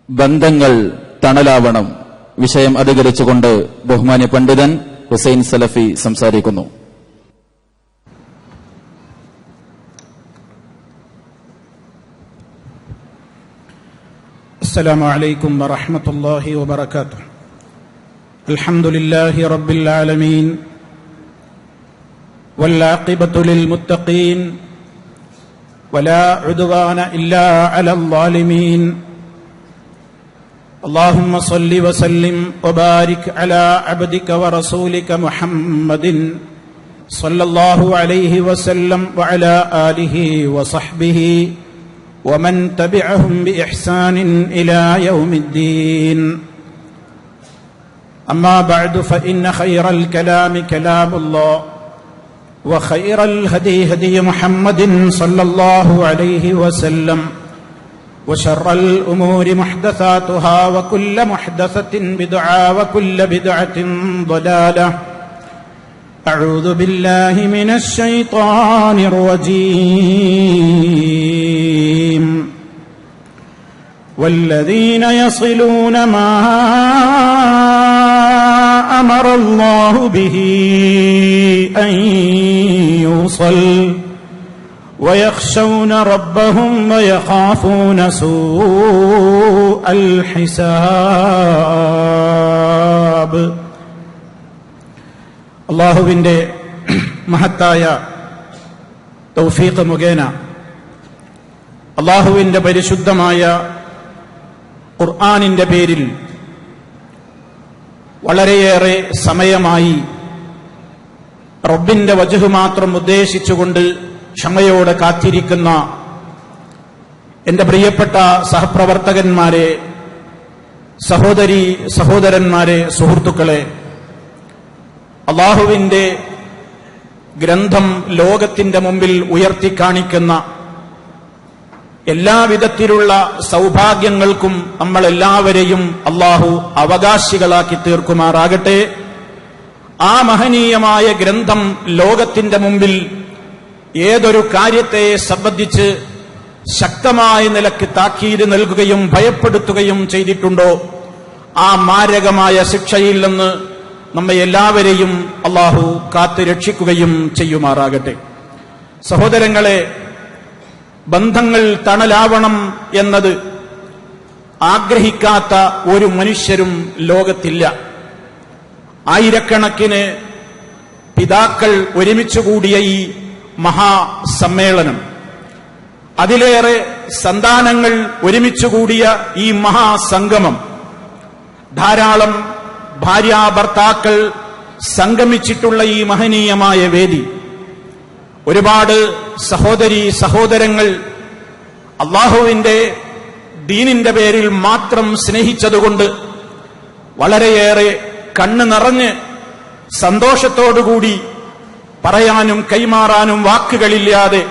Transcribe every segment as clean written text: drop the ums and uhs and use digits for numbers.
ബന്ധങ്ങൾ തണലാവണം വിഷയം അധികരിച്ചുകൊണ്ട് ബഹുമാന്യ പണ്ഡിതൻ ഹുസൈൻ സലഫി സംസാരിക്കുന്നു. അസ്സലാമു അലൈക്കും വറഹ്മത്തുള്ളാഹി വബറകാതുഹു. അൽഹംദുലില്ലാഹി റബ്ബിൽ ആലമീൻ വൽ ആഖിബത്തു ലിൽ മുത്തഖീൻ വലാ ഉദ്വാന ഇല്ലാ അലൽ ളാലിമീൻ. اللهم صل وسلم وبارك على عبدك ورسولك محمد صلى الله عليه وسلم وعلى آله وصحبه ومن تبعهم بإحسان إلى يوم الدين. أما بعد فإن خير الكلام كلام الله وخير الهدي هدي محمد صلى الله عليه وسلم وشر الأمور محدثاتها وكل محدثة بدعة وكل بدعة ضلالة. أعوذ بالله من الشيطان الرجيم. والذين يصلون ما أمر الله به أن يوصل ويخشون ربهم ويخافون سوء الحساب. അല്ലാഹുവിന്റെ മഹത്തായ തൗഫീഖ് മുഖേന അല്ലാഹുവിന്റെ പരിശുദ്ധമായ ഖുർആനിന്റെ പേരിൽ വളരെയേറെ സമയമായി റബ്ബിന്റെ വജ്ഹ് മാത്രം ഉദ്ദേശിച്ചുകൊണ്ട് ക്ഷമയോടെ കാത്തിരിക്കുന്ന എന്റെ പ്രിയപ്പെട്ട സഹപ്രവർത്തകന്മാരെ, സഹോദരീ സഹോദരന്മാരെ, സുഹൃത്തുക്കളെ, അല്ലാഹുവിന്റെ ഗ്രന്ഥം ലോകത്തിന്റെ മുമ്പിൽ ഉയർത്തിക്കാണിക്കുന്ന എല്ലാവിധത്തിലുള്ള സൗഭാഗ്യങ്ങൾക്കും നമ്മളെല്ലാവരെയും അല്ലാഹു അവകാശികളാക്കി തീർക്കുമാറാകട്ടെ. ആ മഹനീയമായ ഗ്രന്ഥം ലോകത്തിന്റെ മുമ്പിൽ ഏതൊരു കാര്യത്തെ സംബന്ധിച്ച് ശക്തമായ നിലക്ക് താക്കീത് നൽകുകയും ഭയപ്പെടുത്തുകയും ചെയ്തിട്ടുണ്ടോ ആ മാരകമായ ശിക്ഷയിൽ നിന്ന് നമ്മെ എല്ലാവരെയും അല്ലാഹു കാത്തു രക്ഷിക്കുകയും ചെയ്യുമാറാകട്ടെ. സഹോദരങ്ങളെ, ബന്ധങ്ങൾ തണലാവണം എന്നത് ആഗ്രഹിക്കാത്ത ഒരു മനുഷ്യരും ലോകത്തില്ല. ആയിരക്കണക്കിന് പിതാക്കൾ ഒരുമിച്ചുകൂടിയ ഈ മഹാസമ്മേളനം, അതിലേറെ സന്താനങ്ങൾ ഒരുമിച്ചുകൂടിയ ഈ മഹാസംഗമം, ധാരാളം ഭാര്യാഭർത്താക്കൾ സംഗമിച്ചിട്ടുള്ള ഈ മഹനീയമായ വേദി, ഒരുപാട് സഹോദരീ സഹോദരങ്ങൾ അല്ലാഹുവിന്റെ ദീനിന്റെ പേരിൽ മാത്രം സ്നേഹിച്ചതുകൊണ്ട് വളരെയേറെ കണ്ണ് നിറഞ്ഞ് സന്തോഷത്തോടുകൂടി പറയാനും കൈമാറാനും വാക്കുകളില്ലാതെ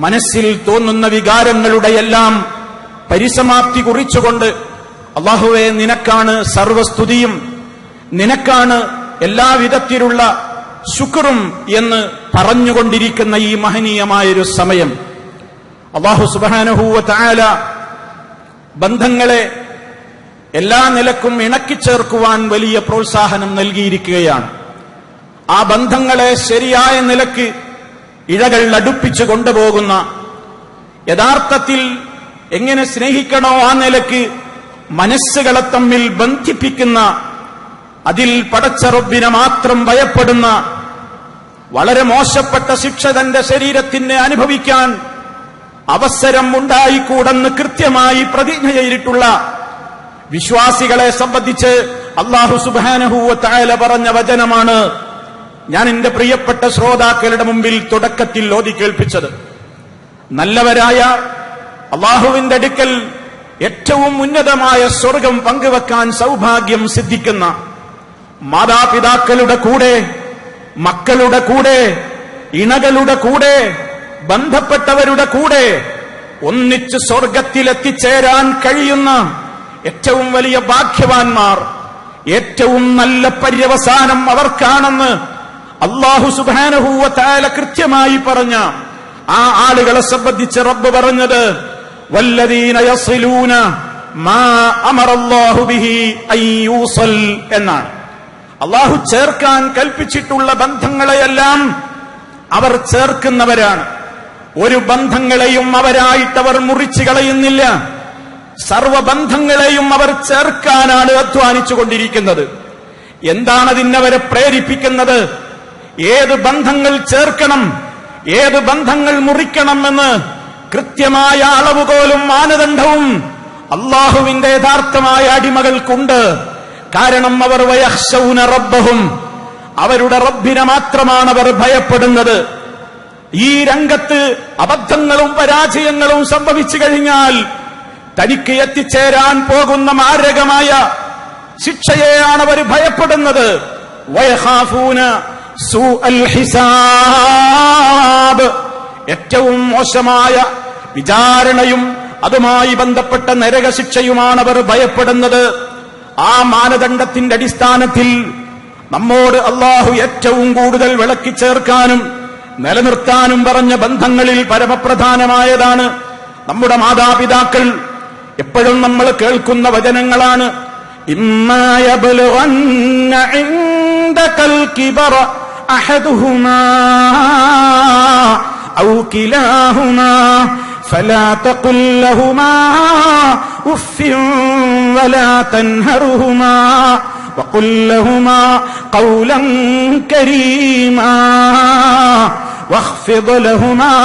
മനസ്സിൽ തോന്നുന്ന വികാരങ്ങളുടെ എല്ലാം പരിസമാപ്തി കുറിച്ചുകൊണ്ട് അല്ലാഹുവേ, നിനക്കാണ് സർവസ്തുതിയും, നിനക്കാണ് എല്ലാവിധത്തിലുള്ള ശുക്റും എന്ന് പറഞ്ഞുകൊണ്ടിരിക്കുന്ന ഈ മഹനീയമായൊരു സമയം അല്ലാഹു സുബ്ഹാനഹു വ തആല ബന്ധങ്ങളെ എല്ലാ നിലക്കും ഇണക്കിച്ചേർക്കുവാൻ വലിയ പ്രോത്സാഹനം നൽകിയിരിക്കുകയാണ്. ആ ബന്ധങ്ങളെ ശരിയായ നിലക്ക് ഇഴകൾ അടുപ്പിച്ചു കൊണ്ടുപോകുന്ന, യഥാർത്ഥത്തിൽ എങ്ങനെ സ്നേഹിക്കണോ ആ നിലക്ക് മനസ്സുകളെ തമ്മിൽ ബന്ധിപ്പിക്കുന്ന, അതിൽ പടച്ച റബ്ബിനെ മാത്രം ഭയപ്പെടുന്ന, വളരെ മോശപ്പെട്ട ശിക്ഷ തന്റെ ശരീരത്തിന് അനുഭവിക്കാൻ അവസരം ഉണ്ടായിക്കൂടെന്ന് കൃത്യമായി പ്രതിജ്ഞ ചെയ്തിട്ടുള്ള വിശ്വാസികളെ സംബന്ധിച്ച് അല്ലാഹു സുബ്ഹാനഹു വ തആല പറഞ്ഞ വചനമാണ് ഞാൻ എന്റെ പ്രിയപ്പെട്ട ശ്രോതാക്കളുടെ മുമ്പിൽ തുടക്കത്തിൽ ഓതി കേൾപ്പിച്ചത്. നല്ലവരായ അല്ലാഹുവിന്റെ അടുക്കൽ ഏറ്റവും ഉന്നതമായ സ്വർഗം പങ്കുവെക്കാൻ സൗഭാഗ്യം സിദ്ധിക്കുന്ന മാതാപിതാക്കളുടെ കൂടെ, മക്കളുടെ കൂടെ, ഇണകളുടെ കൂടെ, ബന്ധപ്പെട്ടവരുടെ കൂടെ ഒന്നിച്ച് സ്വർഗത്തിലെത്തിച്ചേരാൻ കഴിയുന്ന ഏറ്റവും വലിയ ഭാഗ്യവാന്മാർ, ഏറ്റവും നല്ല പര്യവസാനം അവർക്കാണെന്ന് അല്ലാഹു സുബ്ഹാനഹു വ തആല കൃത്യമായി പറഞ്ഞ ആ ആളുകളെ സംബന്ധിച്ച് റബ്ബ് പറഞ്ഞത് വല്ലദീന യസിലൂന മാ അമറല്ലാഹു ബിഹി അയ്യൂസൽ എന്നാണ്. അള്ളാഹു ചേർക്കാൻ കൽപ്പിച്ചിട്ടുള്ള ബന്ധങ്ങളെയെല്ലാം അവർ ചേർക്കുന്നവരാണ്. ഒരു ബന്ധങ്ങളെയും അവരായിട്ടവർ മുറിച്ചു കളയുന്നില്ല. സർവബന്ധങ്ങളെയും അവർ ചേർക്കാനാണ് അധ്വാനിച്ചുകൊണ്ടിരിക്കുന്നത്. എന്താണ് അതിനവരെ പ്രേരിപ്പിക്കുന്നത്? ഏത് ബന്ധങ്ങൾ ചേർക്കണം, ഏത് ബന്ധങ്ങൾ മുറിക്കണമെന്ന് കൃത്യമായ അളവുകോലും മാനദണ്ഡവും അള്ളാഹുവിന്റെ യഥാർത്ഥമായ അടിമകൾക്കുണ്ട്. കാരണം അവർ വയഖ്ശൗന റബ്ബഹും, അവരുടെ റബ്ബിനെ മാത്രമാണ് അവർ ഭയപ്പെടുന്നത്. ഈ രംഗത്ത് അബദ്ധങ്ങളും പരാജയങ്ങളും സംഭവിച്ചു കഴിഞ്ഞാൽ തനിക്ക് എത്തിച്ചേരാൻ പോകുന്ന മാരകമായ ശിക്ഷയെയാണ് അവർ ഭയപ്പെടുന്നത്. വയഖാഫൂന സൂഅൽ ഹിസാബ്, ഏറ്റവും മോശമായ വിചാരണയും അതുമായി ബന്ധപ്പെട്ട നരകശിക്ഷയുമാണ് അവർ ഭയപ്പെടുന്നത്. ആ മാനദണ്ഡത്തിന്റെ അടിസ്ഥാനത്തിൽ നമ്മോട് അള്ളാഹു ഏറ്റവും കൂടുതൽ വിളക്കി ചേർക്കാനും നിലനിർത്താനും പറഞ്ഞ ബന്ധങ്ങളിൽ പരമപ്രധാനമായതാണ് നമ്മുടെ മാതാപിതാക്കൾ. എപ്പോഴും നമ്മൾ കേൾക്കുന്ന വചനങ്ങളാണ് ഇമ്മാ യബ്ലുഗന്ന ഇൻദകൽ കിബറ അഹദുഹുമാ ഔ കിലാഹുമാ فلا تقل لهما أف ولا تنهرهما وقل لهما قولا كريما واخفض لهما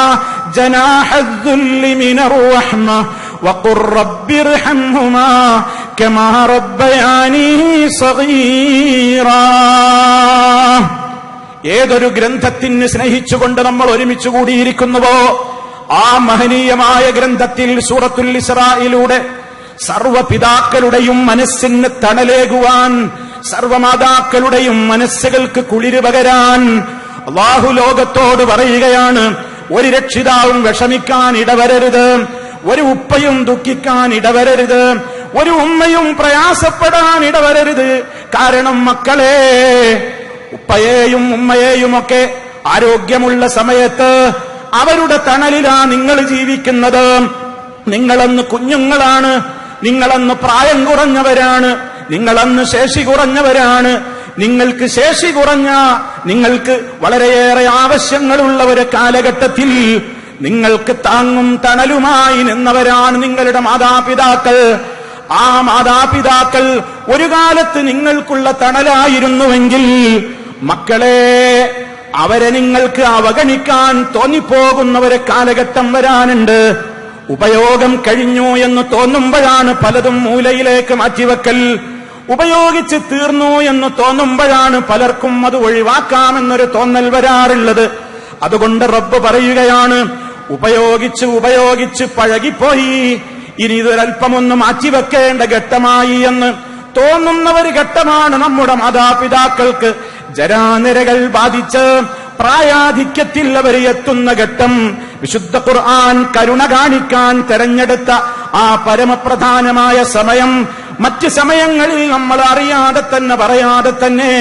جناح الذل من الرحمة وقل رب ارحمهما كما ربياني صغيرا. ഏതൊരു ഗ്രന്ഥത്തിന് സ്നേഹിച്ചുകൊണ്ട് നമ്മൾ ഒരുമിച്ച് കൂടിയിരിക്കുന്നുവോ ആ മഹനീയമായ ഗ്രന്ഥത്തിൽ സൂറത്തുൽ ഇസ്രായിലൂടെ സർവപിതാക്കളുടെയും മനസ്സിന് തണലേകുവാൻ, സർവമാതാക്കളുടെയും മനസ്സുകൾക്ക് കുളിര് പകരാൻ അല്ലാഹു ലോകത്തോട് പറയുകയാണ്, ഒരു രക്ഷിതാവും വിഷമിക്കാൻ ഇടവരരുത്, ഒരു ഉപ്പയും ദുഃഖിക്കാൻ ഇടവരരുത്, ഒരു ഉമ്മയും പ്രയാസപ്പെടാൻ ഇടവരരുത്. കാരണം മക്കളെ, ഉപ്പയെയും ഉമ്മയെയുമൊക്കെ ആരോഗ്യമുള്ള സമയത്ത് അവരുടെ തണലിലാ നിങ്ങൾ ജീവിക്കുന്നത്. നിങ്ങളന്ന് കുഞ്ഞുങ്ങളാണ്, നിങ്ങളന്ന് പ്രായം കുറഞ്ഞവരാണ്, നിങ്ങളന്ന് ശേഷി കുറഞ്ഞവരാണ്. നിങ്ങൾക്ക് ശേഷി കുറഞ്ഞ, നിങ്ങൾക്ക് വളരെയേറെ ആവശ്യങ്ങളുള്ള ഒരു കാലഘട്ടത്തിൽ നിങ്ങൾക്ക് താങ്ങും തണലുമായി നിന്നവരാണ് നിങ്ങളുടെ മാതാപിതാക്കൾ. ആ മാതാപിതാക്കൾ ഒരു കാലത്ത് നിങ്ങൾക്കുള്ള തണലായിരുന്നുവെങ്കിൽ മക്കളെ, അവരെ നിങ്ങൾക്ക് അവഗണിക്കാൻ തോന്നിപ്പോകുന്ന ഒരു കാലഘട്ടം വരാനുണ്ട്. ഉപയോഗം കഴിഞ്ഞു എന്ന് തോന്നുമ്പോഴാണ് പലതും മൂലയിലേക്ക് മാറ്റിവെക്കൽ. ഉപയോഗിച്ച് തീർന്നു എന്ന് തോന്നുമ്പോഴാണ് പലർക്കും അത് ഒഴിവാക്കാമെന്നൊരു തോന്നൽ വരാറുള്ളത്. അതുകൊണ്ട് റബ്ബ് പറയുകയാണ്, ഉപയോഗിച്ച് പഴകിപ്പോയി, ഇനി ഇതൊരൽപ്പമൊന്ന് മാറ്റിവെക്കേണ്ട ഘട്ടമായി എന്ന് തോന്നുന്ന ഒരു ഘട്ടമാണ് നമ്മുടെ മാതാപിതാക്കൾക്ക് ജരാനിരകൾ ബാധിച്ച് പ്രായാധിക്യത്തിൽ അവർ എത്തുന്ന ഘട്ടം. വിശുദ്ധ ഖുർആൻ കരുണ കാണിക്കാൻ തെരഞ്ഞെടുത്ത ആ പരമപ്രധാനമായ സമയം മറ്റ് സമയങ്ങളിൽ നമ്മൾ അറിയാതെ തന്നെ പറയാതെ തന്നെ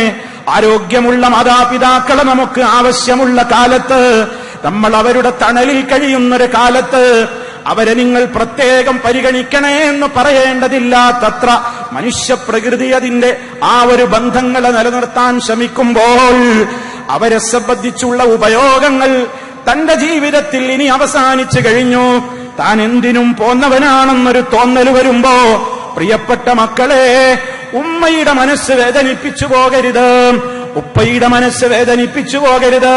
ആരോഗ്യമുള്ള മാതാപിതാക്കളെ നമുക്ക് ആവശ്യമുള്ള കാലത്ത്, നമ്മൾ അവരുടെ തണലിൽ കഴിയുന്നൊരു കാലത്ത് അവരെ നിങ്ങൾ പ്രത്യേകം പരിഗണിക്കണേ എന്ന് പറയേണ്ടതില്ലാത്തത്ര മനുഷ്യപ്രകൃതി അതിന്റെ ആ ഒരു ബന്ധങ്ങളെ നിലനിർത്താൻ ശ്രമിക്കുമ്പോൾ അവരെ സംബന്ധിച്ചുള്ള ഉപയോഗങ്ങൾ തന്റെ ജീവിതത്തിൽ ഇനി അവസാനിച്ചു കഴിഞ്ഞു, താൻ എന്തിനും പോന്നവനാണെന്നൊരു തോന്നൽ വരുമ്പോ പ്രിയപ്പെട്ട മക്കളെ, ഉമ്മയുടെ മനസ്സ് വേദനിപ്പിച്ചു പോകരുത്, ഉപ്പയുടെ മനസ്സ് വേദനിപ്പിച്ചു പോകരുത്.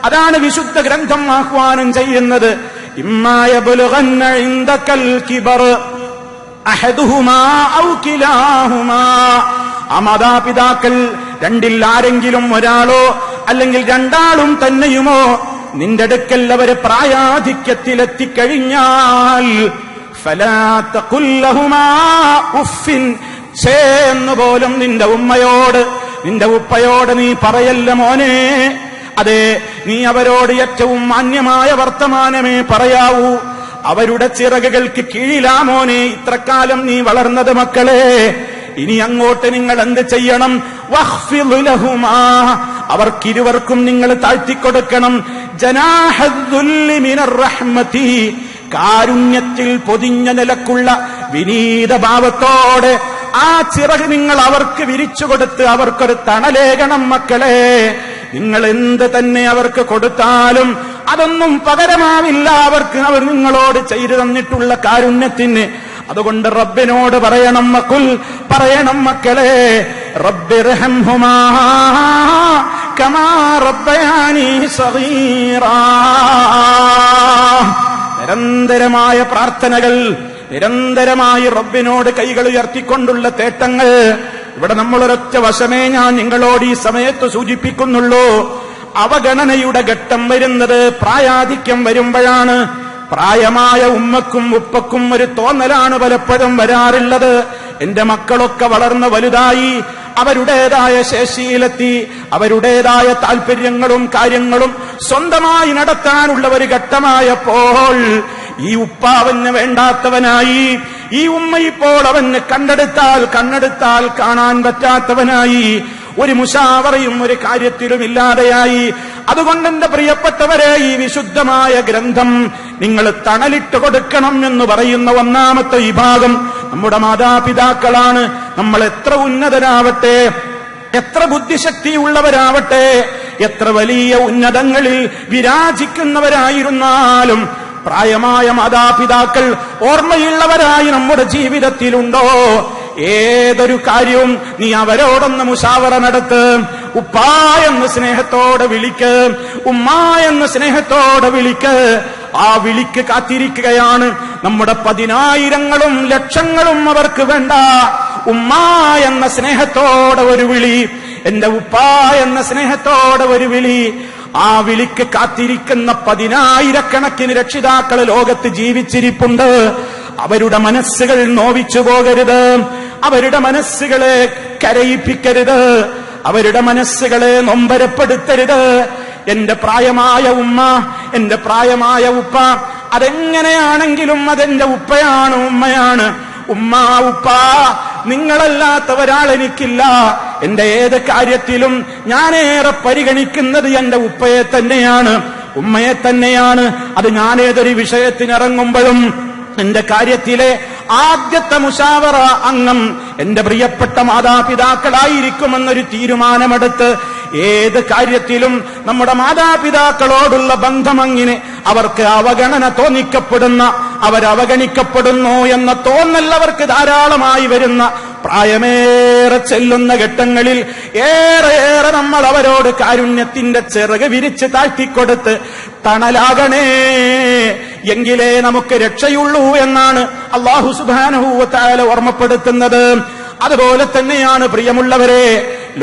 അതാണ് വിശുദ്ധ ഗ്രന്ഥം ആഹ്വാനം ചെയ്യുന്നത്. ഇമ്മാ യബ്ലുഗന്ന ഇൻദകൽ കിബർ അഹദുഹുമാ ഔ കിലാഹുമാ. ആ മാതാപിതാക്കൾ രണ്ടിൽ ആരെങ്കിലും ഒരാളോ അല്ലെങ്കിൽ രണ്ടാളും തന്നെയുമോ നിന്റെ അടുക്കൽ അവര് പ്രായാധിക്യത്തിലെത്തിക്കഴിഞ്ഞാൽ ഫലാ തഖുൽ ലഹുമാ ഉഫിൻ, എന്ന് പോലും നിന്റെ ഉമ്മയോട് നിന്റെ ഉപ്പയോട് നീ പറയല്ല മോനെ. അതെ, നീ അവരോട് ഏറ്റവും മാന്യമായ വർത്തമാനമേ പറയാവൂ. അവരുടെ ചിറകുകൾക്ക് കീഴിലാ മോനെ ഇത്രക്കാലം നീ വളർന്നത്. മക്കളെ, ഇനി അങ്ങോട്ട് നിങ്ങൾ എന്ത് ചെയ്യണം? വഖ്ഫിദ് ലഹുമാ, അവർക്കിരുവർക്കും നിങ്ങൾ താഴ്ത്തിക്കൊടുക്കണം. ജനാഹദ്ദുല്ലി മിനർ റഹ്മതി, കാരുണ്യത്തിൽ പൊതിഞ്ഞ നിലക്കുള്ള വിനീത ഭാവത്തോടെ ആ ചിറക് നിങ്ങൾ അവർക്ക് വിരിച്ചു കൊടുത്ത് അവർക്കൊരു തണലേകണം മക്കളെ. നിങ്ങൾ എന്ത് തന്നെ അവർക്ക് കൊടുത്താലും അതൊന്നും പകരമാവില്ല അവർ നിങ്ങളോട് ചെയ്തു തന്നിട്ടുള്ള കാരുണ്യത്തിന്. അതുകൊണ്ട് റബ്ബിനോട് പറയണം മക്കളെ, റബ്ബിർഹംഹുമാ കമാ റബ്ബയാനി സഗീറാ. നിരന്തരമായ പ്രാർത്ഥനകൾ, നിരന്തരമായി റബ്ബിനോട് കൈകൾ ഉയർത്തിക്കൊണ്ടുള്ള തേട്ടങ്ങൾ. ഇവിടെ നമ്മളൊരൊറ്റ വശമേ ഞാൻ നിങ്ങളോട് ഈ സമയത്ത് സൂചിപ്പിക്കുന്നുള്ളൂ. അവഗണനയുടെ ഘട്ടം വരുന്നത് പ്രായാധിക്യം വരുമ്പോഴാണ്. പ്രായമായ ഉമ്മക്കും ഉപ്പക്കും ഒരു തോന്നലാണ് പലപ്പോഴും വരാറുള്ളത്, എന്റെ മക്കളൊക്കെ വളർന്ന് വലുതായി, അവരുടേതായ ശേഷിയിലെത്തി, അവരുടേതായ താല്പര്യങ്ങളും കാര്യങ്ങളും സ്വന്തമായി നടത്താനുള്ള ഒരു ഘട്ടമായപ്പോൾ ഈ ഉപ്പ അവന് വേണ്ടാത്തവനായി, ഈ ഉമ്മ ഇപ്പോൾ അവന് കണ്ണെടുത്താൽ കാണാൻ പറ്റാത്തവനായി, ഒരു മുശാവറയും ഒരു കാര്യത്തിലും ഇല്ലാതെയായി. അതുകൊണ്ട് എന്റെ പ്രിയപ്പെട്ടവരെ, ഈ വിശുദ്ധമായ ഗ്രന്ഥം നിങ്ങൾ തണലിട്ട് കൊടുക്കണം എന്ന് പറയുന്ന ഒന്നാമത്തെ വിഭാഗം നമ്മുടെ മാതാപിതാക്കളാണ്. നമ്മൾ എത്ര ഉന്നതരാവട്ടെ, എത്ര ബുദ്ധിശക്തിയുള്ളവരാവട്ടെ, എത്ര വലിയ ഉന്നതങ്ങളിൽ വിരാജിക്കുന്നവരായിരുന്നാലും പ്രായമായ മാതാപിതാക്കൾ ഓർമ്മയുള്ളവരായി നമ്മുടെ ജീവിതത്തിലുണ്ടോ? ഏതൊരു കാര്യവും നീ അവരോടൊന്ന് മുശാവറ നടത്ത്. ഉപ്പാ എന്ന് സ്നേഹത്തോടെ വിളിക്ക്, ഉമ്മാ എന്ന് സ്നേഹത്തോടെ വിളിക്ക്. ആ വിളിക്ക് കാത്തിരിക്കുകയാണ് നമ്മുടെ 10,000-ങ്ങളും ലക്ഷങ്ങളും അവർക്ക് വേണ്ട. ഉമ്മാ എന്ന സ്നേഹത്തോടെ ഒരു വിളി, എന്റെ ഉപ്പാ എന്ന സ്നേഹത്തോടെ ഒരു വിളി. ആ വിളിക്ക് കാത്തിരിക്കുന്ന 10,000-കണക്കിന് രക്ഷിതാക്കൾ ലോകത്ത് ജീവിച്ചിരിപ്പുണ്ട്. അവരുടെ മനസ്സുകൾ നോവിച്ചു പോകരുത്, അവരുടെ മനസ്സുകളെ കരയിപ്പിക്കരുത്, അവരുടെ മനസ്സുകളെ നൊമ്പരപ്പെടുത്തരുത്. എന്റെ പ്രായമായ ഉമ്മ, എന്റെ പ്രായമായ ഉപ്പ, അതെങ്ങനെയാണെങ്കിലും അതെന്റെ ഉപ്പയാണ്, ഉമ്മയാണ്. ഉമ്മ, ഉപ്പ, നിങ്ങളല്ലാത്ത ഒരാൾ എനിക്കില്ല. എന്റെ ഏത് കാര്യത്തിലും ഞാനേറെ പരിഗണിക്കുന്നത് എന്റെ ഉപ്പയെ തന്നെയാണ്, ഉമ്മയെ തന്നെയാണ്. അത് ഞാൻ ഏതൊരു വിഷയത്തിനിറങ്ങുമ്പോഴും എന്റെ കാര്യത്തിലെ ആദ്യത്തെ മുശാവറ അംഗം എന്റെ പ്രിയപ്പെട്ട മാതാപിതാക്കളായിരിക്കുമെന്നൊരു തീരുമാനമെടുത്ത് ഏത് കാര്യത്തിലും നമ്മുടെ മാതാപിതാക്കളോടുള്ള ബന്ധമങ്ങിനെ അവർക്ക് അവഗണന തോന്നിക്കപ്പെടുന്ന, അവരവഗണിക്കപ്പെടുന്നു എന്ന തോന്നൽ അവർക്ക് ധാരാളമായി വരുന്ന പ്രായമേറെ ചെല്ലുന്ന ഘട്ടങ്ങളിൽ ഏറെ നമ്മൾ അവരോട് കാരുണ്യത്തിന്റെ ചിറക് വിരിച്ച് താഴ്ത്തിക്കൊടുത്ത് തണലാകണേ, എങ്കിലേ നമുക്ക് രക്ഷയുള്ളൂ എന്നാണ് അല്ലാഹു സുബ്ഹാനഹു വ തആല ഓർമ്മപ്പെടുത്തുന്നത്. അതുപോലെ തന്നെയാണ് പ്രിയമുള്ളവരെ,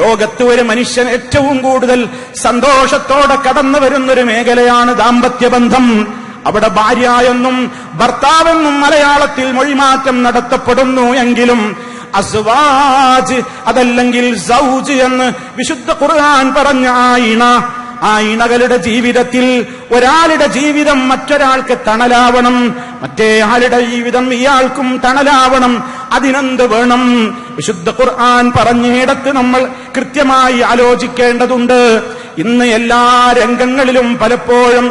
ലോകത്ത് ഒരു മനുഷ്യൻ ഏറ്റവും കൂടുതൽ സന്തോഷത്തോടെ കടന്നു വരുന്നൊരു മേഖലയാണ് ദാമ്പത്യബന്ധം. അവിടെ ഭാര്യ എന്നും ഭർത്താവെന്നും മലയാളത്തിൽ മൊഴിമാറ്റം നടത്തപ്പെടുന്നു എങ്കിലും അസ്വാജ് അതല്ലെങ്കിൽ സൗജ് എന്ന് വിശുദ്ധ ഖുർആൻ പറഞ്ഞ ആ ഇണകളുടെ ജീവിതത്തിൽ ഒരാളുടെ ജീവിതം മറ്റൊരാൾക്ക് തണലാവണം, മറ്റേ ആളുടെ ജീവിതം ഇയാൾക്കും തണലാവണം. അതിനെന്ത് വേണം? വിശുദ്ധ ഖുർആൻ പറഞ്ഞിടത്ത് നമ്മൾ കൃത്യമായി ആലോചിക്കേണ്ടതുണ്ട്. ഇന്ന് എല്ലാ രംഗങ്ങളിലും പലപ്പോഴും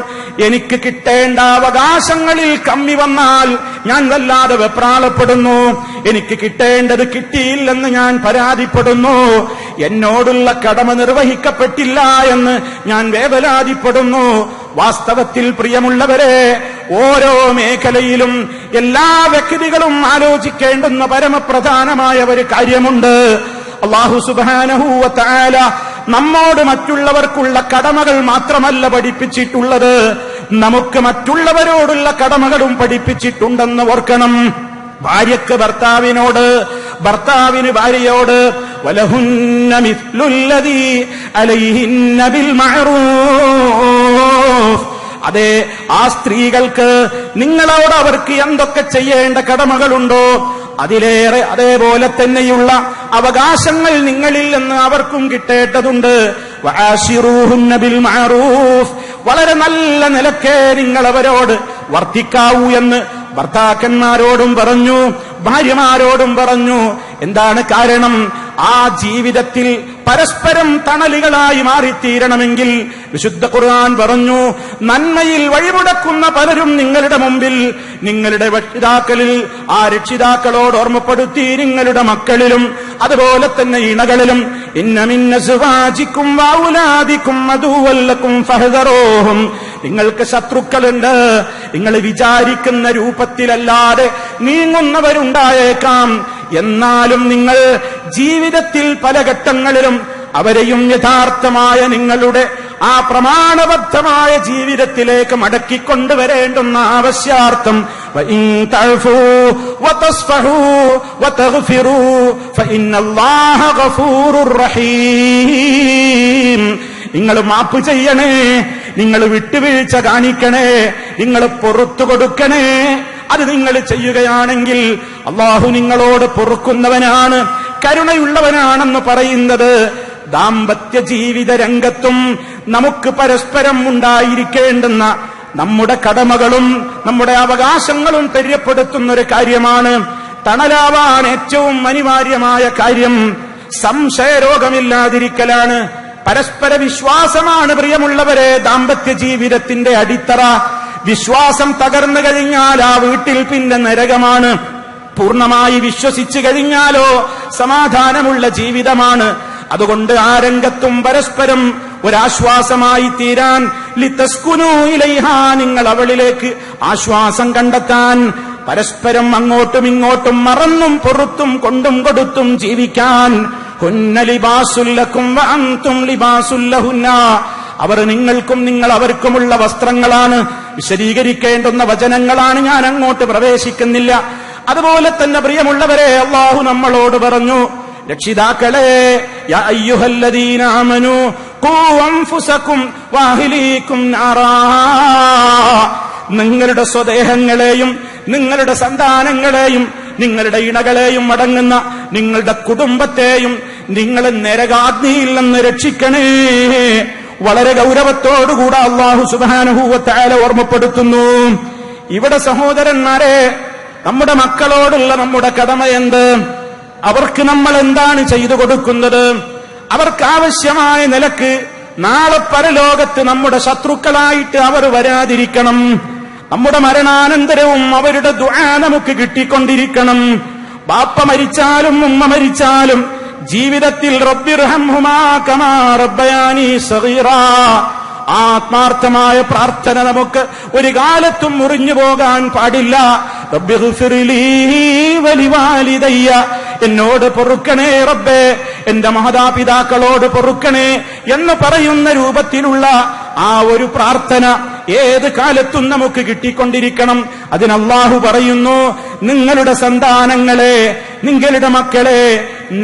എനിക്ക് കിട്ടേണ്ട അവകാശങ്ങളിൽ കമ്മി വന്നാൽ ഞാൻ വല്ലാതെ വെപ്രാളപ്പെടുന്നു, എനിക്ക് കിട്ടേണ്ടത് കിട്ടിയില്ലെന്ന് ഞാൻ പരാതിപ്പെടുന്നു, എന്നോടുള്ള കടമ നിർവഹിക്കപ്പെട്ടില്ല എന്ന് ഞാൻ വേവലാതിപ്പെടുന്നു. വാസ്തവത്തിൽ പ്രിയമുള്ളവരെ, ഓരോ മേഖലയിലും എല്ലാ വ്യക്തികളും ആലോചിക്കേണ്ടുന്ന പരമപ്രധാനമായ ഒരു കാര്യമുണ്ട്. അല്ലാഹു സുബ്ഹാനഹു വ തആല നമ്മോട് മറ്റുള്ളവർക്കുള്ള കടമകൾ മാത്രമല്ല പഠിപ്പിച്ചിട്ടുള്ളത്, നമുക്ക് മറ്റുള്ളവരോടുള്ള കടമകളും പഠിപ്പിച്ചിട്ടുണ്ടെന്ന് ഓർക്കണം. ഭാര്യക്ക് ഭർത്താവിനോട്, ഭർത്താവിന് ഭാര്യയോട് വലഹുന്ന മിസ്ലുല്ലദീ അലൈഹിന്ന ബിൽ മഅറൂഫ്. അതെ, ആ സ്ത്രീകൾക്ക് നിങ്ങളോട് അവർക്ക് എന്തൊക്കെ ചെയ്യേണ്ട കടമകളുണ്ടോ അതിലേറെ അതേപോലെ തന്നെയുള്ള അവകാശങ്ങൾ നിങ്ങളിൽ നിന്ന് അവർക്കും കിട്ടേണ്ടതുണ്ട്. വആശിറൂഹുന്ന ബിൽ മഅറൂഫ്. വളരെ നല്ല നിലക്കേ നിങ്ങൾ അവരോട് വർത്തിക്കാവൂ എന്ന് ഭർത്താക്കന്മാരോടും പറഞ്ഞു, ഭാര്യമാരോടും പറഞ്ഞു. എന്താണ് കാരണം? ആ ജീവിതത്തിൽ പരസ്പരം തണലുകളായി മാറിത്തീരണമെങ്കിൽ വിശുദ്ധ ഖുർആൻ പറഞ്ഞു, നന്മയിൽ വഴിമുടക്കുന്ന പലരും നിങ്ങളുടെ മുമ്പിൽ, നിങ്ങളുടെ രക്ഷിതാക്കളിൽ, ആ രക്ഷിതാക്കളോട് ഓർമ്മപ്പെടുത്തി നിങ്ങളുടെ മക്കളിലും അതുപോലെ തന്നെ ഇണകളിലും, ഇന്ന മിൻ അസ്വാജിക്കും വഔലാദിക്കും അദുവ്വൻ ലക്കും ഫഹ്ദറൂഹും, നിങ്ങൾക്ക് ശത്രുക്കളുണ്ട്, നിങ്ങൾ വിചാരിക്കുന്ന രൂപത്തിലല്ലാതെ നീങ്ങുന്നവരുണ്ടായേക്കാം. എന്നാലും നിങ്ങൾ ജീവിതത്തിൽ പല ഘട്ടങ്ങളിലും അവരെയും യഥാർത്ഥമായ നിങ്ങളുടെ ആ പ്രമാണബദ്ധമായ ജീവിതത്തിലേക്ക് മടക്കിക്കൊണ്ടുവരേണ്ടുന്ന ആവശ്യാർത്ഥം വഇൻ തഅഫൂ വതസ്ഫഹൂ വതഗ്ഫിറൂ ഫഇന്നല്ലാഹ ഗഫൂറുർ റഹീം. നിങ്ങൾ മാപ്പ് ചെയ്യണേ, നിങ്ങൾ വിട്ടുവീഴ്ച കാണിക്കണേ, നിങ്ങൾ പൊറുത്തു കൊടുക്കണേ. അത് നിങ്ങൾ ചെയ്യുകയാണെങ്കിൽ അള്ളാഹു നിങ്ങളോട് പൊറുക്കുന്നവനാണ്, കരുണയുള്ളവനാണെന്ന് പറയുന്നത്. ദാമ്പത്യ ജീവിത രംഗത്തും നമുക്ക് പരസ്പരം ഉണ്ടായിരിക്കേണ്ടുന്ന നമ്മുടെ കടമകളും നമ്മുടെ അവകാശങ്ങളും തെര്യപ്പെടുത്തുന്ന ഒരു കാര്യമാണ്. തണലാവാൻ ഏറ്റവും അനിവാര്യമായ കാര്യം സംശയരോഗമില്ലാതിരിക്കലാണ്. പരസ്പര വിശ്വാസമാണ് പ്രിയമുള്ളവരെ ദാമ്പത്യ ജീവിതത്തിന്റെ അടിത്തറ. വിശ്വാസം തകർന്നു കഴിഞ്ഞാൽ ആ വീട്ടിൽ പിന്നെ നരകമാണ്. പൂർണ്ണമായി വിശ്വസിച്ചു കഴിഞ്ഞാലോ സമാധാനമുള്ള ജീവിതമാണ്. അതുകൊണ്ട് ആ രംഗത്തും പരസ്പരം ഒരാശ്വാസമായി തീരാൻ, ലിതസ്കുനൂ ഇലൈഹാ, നിങ്ങൾ അവളിലേക്ക് ആശ്വാസം കണ്ടെത്താൻ, പരസ്പരം അങ്ങോട്ടും ഇങ്ങോട്ടും മറന്നും പൊറുത്തും കൊണ്ടും കൊടുത്തും ജീവിക്കാൻ. ഹുന്ന ലിബാസുൽ ലക്കും വഅൻതും ലിബാസുൽ ലഹുന്ന, അവർ നിങ്ങൾക്കും നിങ്ങൾ അവർക്കുമുള്ള വസ്ത്രങ്ങളാണ്. വിശദീകരിക്കേണ്ടുന്ന വചനങ്ങളാണ്, ഞാൻ അങ്ങോട്ട് പ്രവേശിക്കുന്നില്ല. അതുപോലെ തന്നെ പ്രിയമുള്ളവരെ, അല്ലാഹു നമ്മളോട് പറഞ്ഞു, രക്ഷിതാക്കളെ, യാ അയ്യുഹല്ലദീന ആമനൂ ഖൂ അൻഫുസകും വഅഹ്ലീകും നാറാ, നിങ്ങളുടെ സ്വദേഹങ്ങളെയും നിങ്ങളുടെ സന്താനങ്ങളെയും നിങ്ങളുടെ ഇണകളെയും അടങ്ങുന്ന നിങ്ങളുടെ കുടുംബത്തെയും നിങ്ങൾ നരകാഗ്നിയിൽ നിന്ന് രക്ഷിക്കണേ. വളരെ ഗൗരവത്തോടുകൂടെ അല്ലാഹു സുബ്ഹാനഹു വ തആല ഓർമ്മപ്പെടുത്തുന്നു. ഇവിടെ സഹോദരന്മാരെ, നമ്മുടെ മക്കളോടുള്ള നമ്മുടെ കടമ എന്ത്? അവർക്ക് നമ്മൾ എന്താണ് ചെയ്തു കൊടുക്കുന്നത്? അവർക്ക് ആവശ്യമായ നിലക്ക് നാളെ പരലോകത്ത് നമ്മുടെ ശത്രുക്കളായിട്ട് അവർ വരാതിരിക്കണം. നമ്മുടെ മരണാനന്തരവും അവരുടെ ദുആ നമുക്ക് കിട്ടിക്കൊണ്ടിരിക്കണം. ബാപ്പ മരിച്ചാലും ഉമ്മ മരിച്ചാലും ജീവിതത്തിൽ റബ്ബിർഹംഹുമാ കമാ റബ്ബയാനി സഗീറാ, ആത്മാർത്ഥമായ പ്രാർത്ഥന നമുക്ക് ഒരു കാലത്തും മുറിഞ്ഞു പോകാൻ പാടില്ല. റബ്ബിഗ്ഫിർലീ വലിവാലിദയ്യ, എന്നോട് പൊറുക്കണേ റബ്ബേ, എന്റെ മാതാപിതാക്കളോട് പൊറുക്കണേ എന്ന് പറയുന്ന രൂപത്തിലുള്ള ആ ഒരു പ്രാർത്ഥന ഏത് കാലത്തും നമുക്ക് കിട്ടിക്കൊണ്ടിരിക്കണം. അതിന് അല്ലാഹു പറയുന്നു, നിങ്ങളുടെ സന്താനങ്ങളെ, നിങ്ങളുടെ മക്കളെ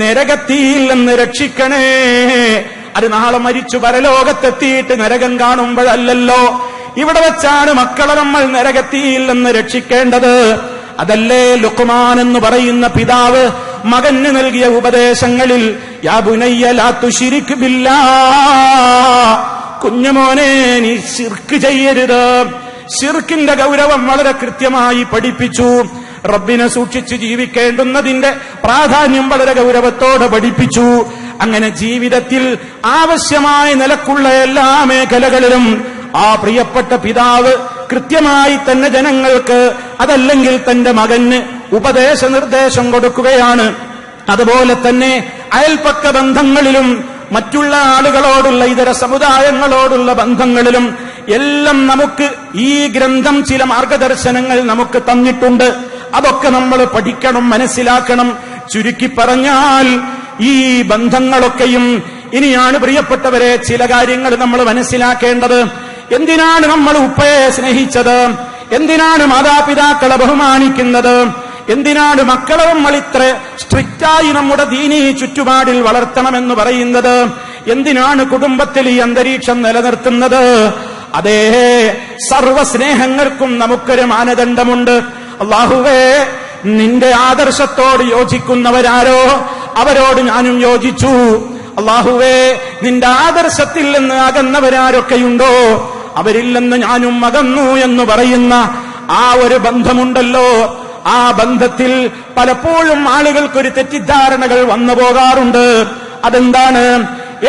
നരകത്തിയിൽ നിന്ന് രക്ഷിക്കണേ. അത് നാളെ മരിച്ചു പരലോകത്തെത്തിയിട്ട് നരകം കാണുമ്പോഴല്ലല്ലോ, ഇവിടെ വെച്ചാണ് മക്കളെ നമ്മൾ നരകത്തിയിൽ നിന്ന് രക്ഷിക്കേണ്ടത്. അതല്ലേ ലുഖ്മാൻ എന്ന് പറയുന്ന പിതാവ് മകന് നൽകിയ ഉപദേശങ്ങളിൽ, യാ ബുനയ്യ ലാ തുശ്രിക് ബില്ലാഹ്, കുഞ്ഞുമോനെ നീ ശിർക്ക് ചെയ്യരുത്. ശിർക്കിന്റെ ഗൗരവം വളരെ കൃത്യമായി പഠിപ്പിച്ചു. റബ്ബിനെ സൂക്ഷിച്ച് ജീവിക്കേണ്ടുന്നതിന്റെ പ്രാധാന്യം വളരെ ഗൗരവത്തോടെ പഠിപ്പിച്ചു. അങ്ങനെ ജീവിതത്തിൽ ആവശ്യമായ നിലക്കുള്ള എല്ലാ മേഖലകളിലും ആ പ്രിയപ്പെട്ട പിതാവ് കൃത്യമായി തന്നെ ജനങ്ങൾക്ക്, അതല്ലെങ്കിൽ തന്റെ മകന് ഉപദേശ നിർദ്ദേശം കൊടുക്കുകയാണ്. അതുപോലെ തന്നെ അയൽപക്ക ബന്ധങ്ങളിലും മറ്റുള്ള ആളുകളോടുള്ള ഇതര സമുദായങ്ങളോടുള്ള ബന്ധങ്ങളിലും എല്ലാം നമുക്ക് ഈ ഗ്രന്ഥം ചില മാർഗദർശനങ്ങൾ നമുക്ക് തന്നിട്ടുണ്ട്. അതൊക്കെ നമ്മൾ പഠിക്കണം, മനസ്സിലാക്കണം. ചുരുക്കി പറഞ്ഞാൽ ഈ ബന്ധങ്ങളൊക്കെയും ഇനിയാണ് പ്രിയപ്പെട്ടവരെ ചില കാര്യങ്ങൾ നമ്മൾ മനസ്സിലാക്കേണ്ടത്. എന്തിനാണ് നമ്മൾ ഉപ്പയെ സ്നേഹിച്ചത്? എന്തിനാണ് മാതാപിതാക്കളെ ബഹുമാനിക്കുന്നത്? എന്തിനാണ് മക്കളെ നമ്മൾ ഇത്ര സ്ട്രിക്റ്റായി നമ്മുടെ ദീനീ ചുറ്റുപാടിൽ വളർത്തണമെന്ന് പറയുന്നത്? എന്തിനാണ് കുടുംബത്തിൽ ഈ അന്തരീക്ഷം നിലനിർത്തുന്നത്? അതേ, സർവസ്നേഹങ്ങൾക്കും നമുക്കൊരു മാനദണ്ഡമുണ്ട്. അല്ലാഹുവേ, നിന്റെ ആദർശത്തോട് യോജിക്കുന്നവരാരോ അവരോട് ഞാനും യോജിച്ചു. അല്ലാഹുവേ, നിന്റെ ആദർശത്തിൽ നിന്ന് അകന്നവരാരൊക്കെയുണ്ടോ അവരിൽ നിന്ന് ഞാനും അകന്നു എന്ന് പറയുന്ന ആ ഒരു ബന്ധമുണ്ടല്ലോ, ആ ബന്ധത്തിൽ പലപ്പോഴും ആളുകൾക്കൊരു തെറ്റിദ്ധാരണകൾ വന്നു പോകാറുണ്ട്. അതെന്താണ്?